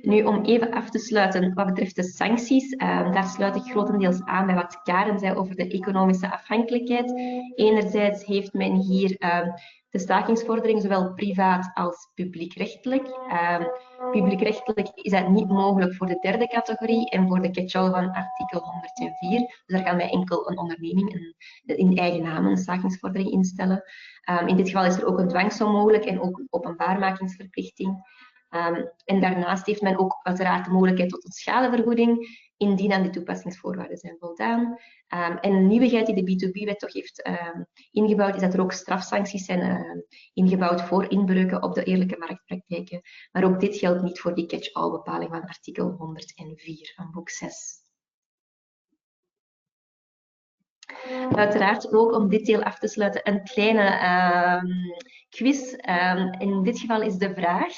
Nu, om even af te sluiten wat betreft de sancties, daar sluit ik grotendeels aan bij wat Karen zei over de economische afhankelijkheid. Enerzijds heeft men hier de stakingsvordering zowel privaat als publiekrechtelijk. Publiekrechtelijk is dat niet mogelijk voor de derde categorie en voor de catch-all van artikel 104. Dus daar kan wij enkel een onderneming in eigen naam een stakingsvordering instellen. In dit geval is er ook een dwangsom mogelijk en ook een openbaarmakingsverplichting. En daarnaast heeft men ook uiteraard de mogelijkheid tot een schadevergoeding, indien aan die toepassingsvoorwaarden zijn voldaan. En een nieuwigheid die de B2B-wet toch heeft ingebouwd, is dat er ook strafsancties zijn ingebouwd voor inbreuken op de eerlijke marktpraktijken. Maar ook dit geldt niet voor die catch-all bepaling van artikel 104 van boek 6. Uiteraard ook om dit deel af te sluiten een kleine quiz. In dit geval is de vraag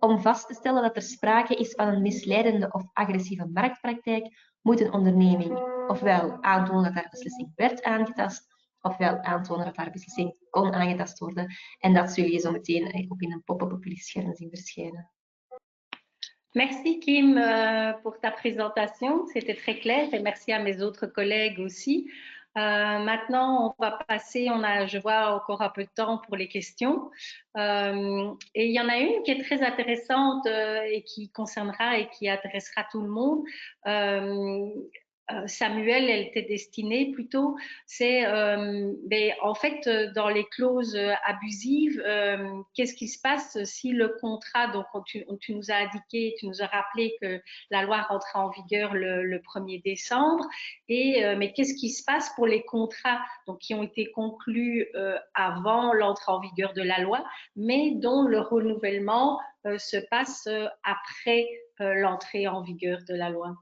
om vast te stellen dat er sprake is van een misleidende of agressieve marktpraktijk, moet een onderneming ofwel aantonen dat haar beslissing werd aangetast, ofwel aantonen dat haar beslissing kon aangetast worden. En dat zul je zo meteen ook in een pop-up op je scherm zien verschijnen. Merci Kim pour ta présentation, c'était très clair et merci à mes autres collègues aussi. Maintenant, on va passer, je vois encore un peu de temps pour les questions. Et il y en a une qui est très intéressante et qui concernera et qui intéressera tout le monde. Samuel, elle était destinée plutôt, c'est en fait dans les clauses abusives, qu'est-ce qui se passe si le contrat, donc tu nous as indiqué, tu nous as rappelé que la loi rentrait en vigueur le 1er décembre, mais qu'est-ce qui se passe pour les contrats donc, qui ont été conclus avant l'entrée en vigueur de la loi, mais dont le renouvellement se passe après l'entrée en vigueur de la loi?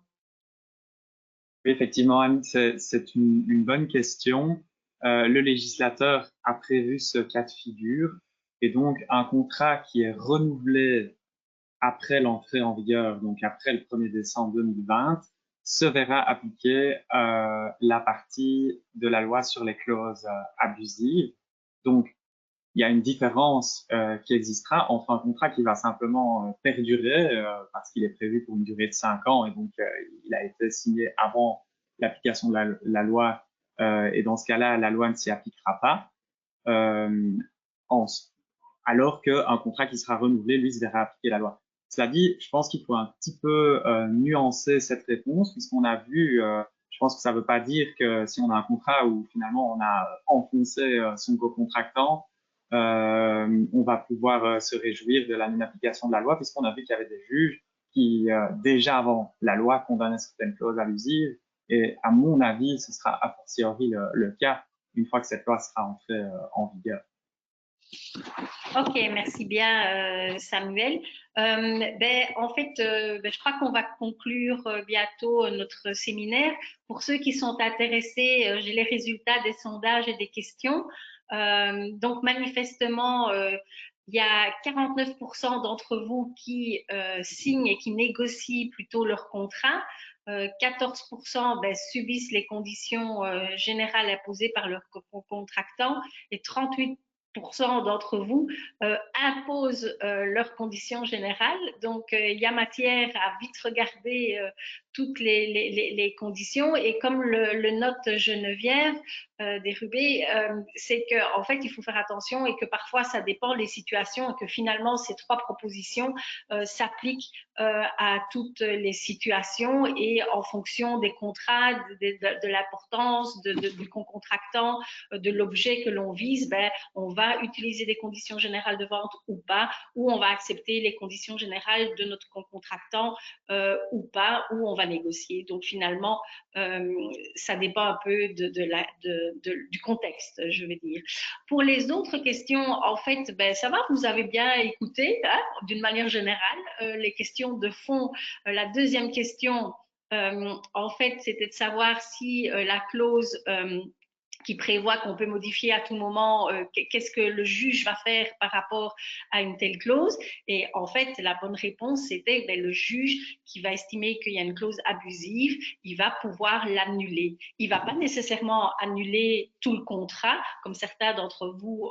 Oui, effectivement, Anne, c'est une bonne question. Le législateur a prévu ce cas de figure et donc un contrat qui est renouvelé après l'entrée en vigueur, donc après le 1er décembre 2020, se verra appliquer la partie de la loi sur les clauses abusives. Donc, il y a une différence qui existera entre un contrat qui va simplement perdurer parce qu'il est prévu pour une durée de 5 ans et donc il a été signé avant l'application de la loi et dans ce cas-là, la loi ne s'y appliquera pas. Alors qu'un contrat qui sera renouvelé, lui, se verra appliquer la loi. Cela dit, je pense qu'il faut un petit peu nuancer cette réponse puisqu'on a vu, je pense que ça ne veut pas dire que si on a un contrat où finalement on a enfoncé son co-contractant, on va pouvoir se réjouir de la non-application de la loi puisqu'on a vu qu'il y avait des juges qui, déjà avant la loi, condamnaient certaines clauses abusives. Et à mon avis, ce sera a fortiori le cas une fois que cette loi sera entrée en vigueur. Ok, merci bien Samuel. En fait, je crois qu'on va conclure bientôt notre séminaire. Pour ceux qui sont intéressés, j'ai les résultats des sondages et des questions. Donc manifestement, il y a 49% d'entre vous qui signent et qui négocient plutôt leur contrat. 14% subissent les conditions générales imposées par leur contractant et 38% d'entre vous imposent leurs conditions générales. Donc, il y a matière à vite regarder toutes les conditions. Et comme le note Geneviève Desrubé, c'est qu'en fait, il faut faire attention et que parfois, ça dépend des situations et que finalement, ces 3 propositions s'appliquent à toutes les situations et en fonction des contrats, de l'importance du contractant, de l'objet que l'on vise, on va utiliser des conditions générales de vente ou pas, ou on va accepter les conditions générales de notre contractant ou pas, ou on va négocier. Donc finalement, ça dépend un peu du contexte, je vais dire. Pour les autres questions, en fait, ça va, vous avez bien écouté, hein, d'une manière générale, les questions de fond. La deuxième question, en fait, c'était de savoir si la clause qui prévoit qu'on peut modifier à tout moment qu'est-ce que le juge va faire par rapport à une telle clause. Et en fait, la bonne réponse, c'était le juge qui va estimer qu'il y a une clause abusive, il va pouvoir l'annuler. Il ne va pas nécessairement annuler tout le contrat, comme certains d'entre vous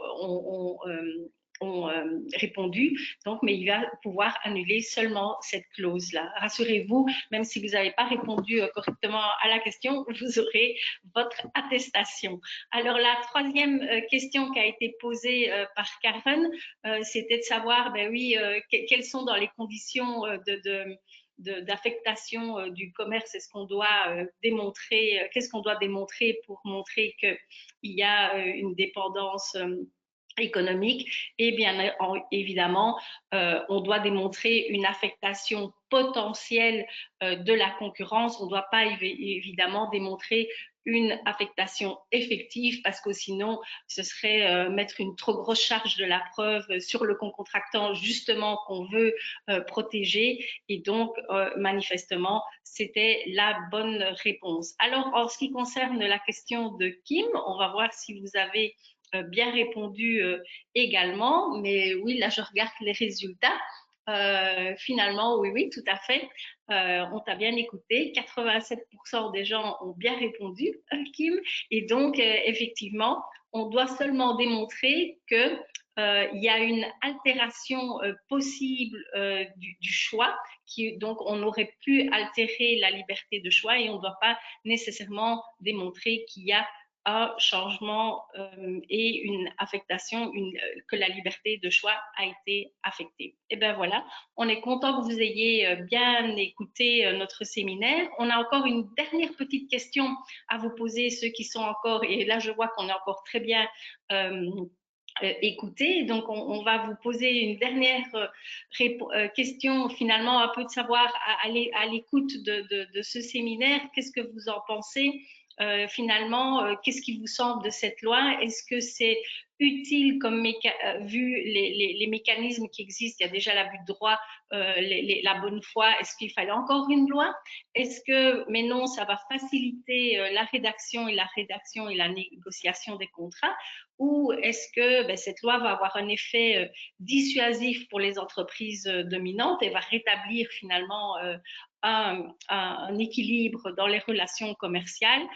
ont répondu, donc, mais il va pouvoir annuler seulement cette clause-là. Rassurez-vous, même si vous n'avez pas répondu correctement à la question, vous aurez votre attestation. Alors, la troisième question qui a été posée par Karen, c'était de savoir, quelles sont dans les conditions d'affectation du commerce, est-ce qu'on doit démontrer, qu'est-ce qu'on doit démontrer pour montrer qu'il y a une dépendance économique, et bien évidemment, on doit démontrer une affectation potentielle de la concurrence. On ne doit pas évidemment démontrer une affectation effective, parce que sinon, ce serait mettre une trop grosse charge de la preuve sur le concontractant, justement, qu'on veut protéger. Et donc, manifestement, c'était la bonne réponse. Alors, en ce qui concerne la question de Kim, on va voir si vous avez bien répondu également. Mais oui, là, je regarde les résultats. Finalement, oui, tout à fait. On t'a bien écouté. 87% des gens ont bien répondu, Kim. Et donc, effectivement, on doit seulement démontrer que il y a une altération possible du choix, donc on aurait pu altérer la liberté de choix et on ne doit pas nécessairement démontrer qu'il y a un changement et une affectation, que la liberté de choix a été affectée. Et bien voilà, on est content que vous ayez bien écouté notre séminaire. On a encore une dernière petite question à vous poser, ceux qui sont encore, et là je vois qu'on est encore très bien écoutés. Donc on va vous poser une dernière question, finalement, un peu de savoir à l'écoute de ce séminaire, qu'est-ce que vous en pensez? Finalement, qu'est-ce qui vous semble de cette loi? Est-ce que c'est utile comme vu les mécanismes qui existent? Il y a déjà l'abus de droit, la bonne foi. Est-ce qu'il fallait encore une loi? Est-ce que, mais non, ça va faciliter la rédaction et la négociation des contrats? Ou est-ce que cette loi va avoir un effet dissuasif pour les entreprises dominantes et va rétablir finalement un équilibre dans les relations commerciales?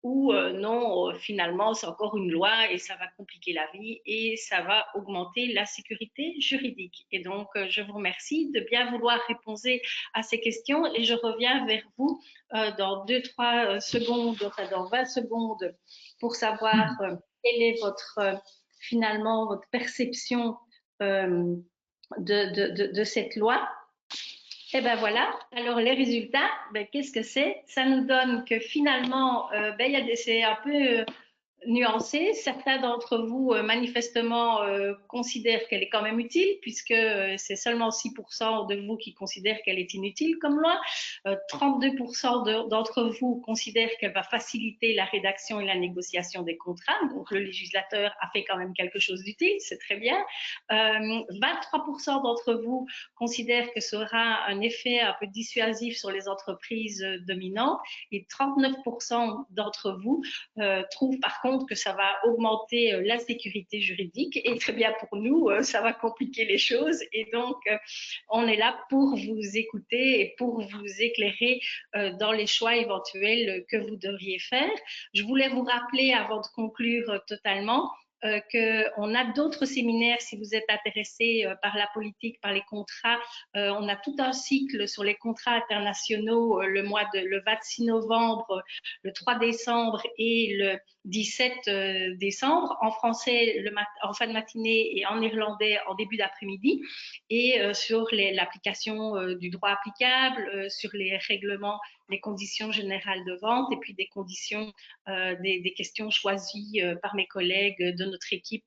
Ou non, finalement, c'est encore une loi et ça va compliquer la vie et ça va augmenter la sécurité juridique. Et donc, je vous remercie de bien vouloir répondre à ces questions et je reviens vers vous dans 2-3 secondes, enfin dans 20 secondes, pour savoir quelle est finalement votre perception de cette loi. Et ben voilà, alors les résultats, qu'est-ce que c'est? Ça nous donne que finalement, c'est un peu nuancé. Certains d'entre vous, manifestement, considèrent qu'elle est quand même utile, puisque c'est seulement 6% de vous qui considèrent qu'elle est inutile comme loi. 32% d'entre vous considèrent qu'elle va faciliter la rédaction et la négociation des contrats. Donc, le législateur a fait quand même quelque chose d'utile, c'est très bien. 23% d'entre vous considèrent que ça aura un effet un peu dissuasif sur les entreprises dominantes. Et 39% d'entre vous trouvent par contre que ça va augmenter la sécurité juridique et très bien pour nous, ça va compliquer les choses et donc on est là pour vous écouter et pour vous éclairer dans les choix éventuels que vous devriez faire. Je voulais vous rappeler avant de conclure totalement qu'on a d'autres séminaires si vous êtes intéressé par la politique, par les contrats. On a tout un cycle sur les contrats internationaux le 26 novembre, le 3 décembre et le 17 décembre, en français en fin de matinée et en néerlandais en début d'après-midi, et sur l'application du droit applicable, sur les règlements, les conditions générales de vente et puis des conditions, des questions choisies par mes collègues de notre équipe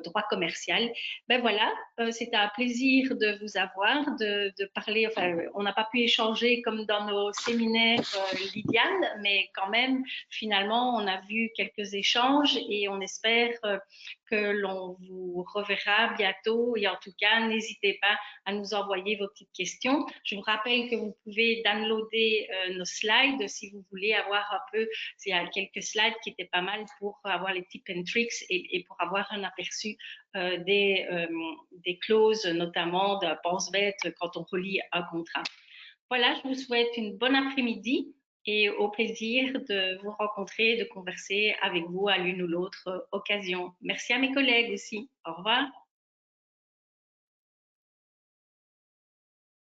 droit commercial. Ben voilà, c'était un plaisir de vous avoir, de parler, enfin on n'a pas pu échanger comme dans nos séminaires Lydiane, mais quand même finalement on a vu quelques échanges et on espère que l'on vous reverra bientôt et en tout cas n'hésitez pas à nous envoyer vos petites questions. Je vous rappelle que vous pouvez downloader nos slides si vous voulez avoir un peu, il y a quelques slides qui étaient pas mal pour avoir les tips and tricks et pour avoir un aperçu des clauses, notamment d'un pense-bête quand on relit un contrat. Voilà, je vous souhaite une bonne après-midi et au plaisir de vous rencontrer, de converser avec vous à l'une ou l'autre occasion. Merci à mes collègues aussi. Au revoir.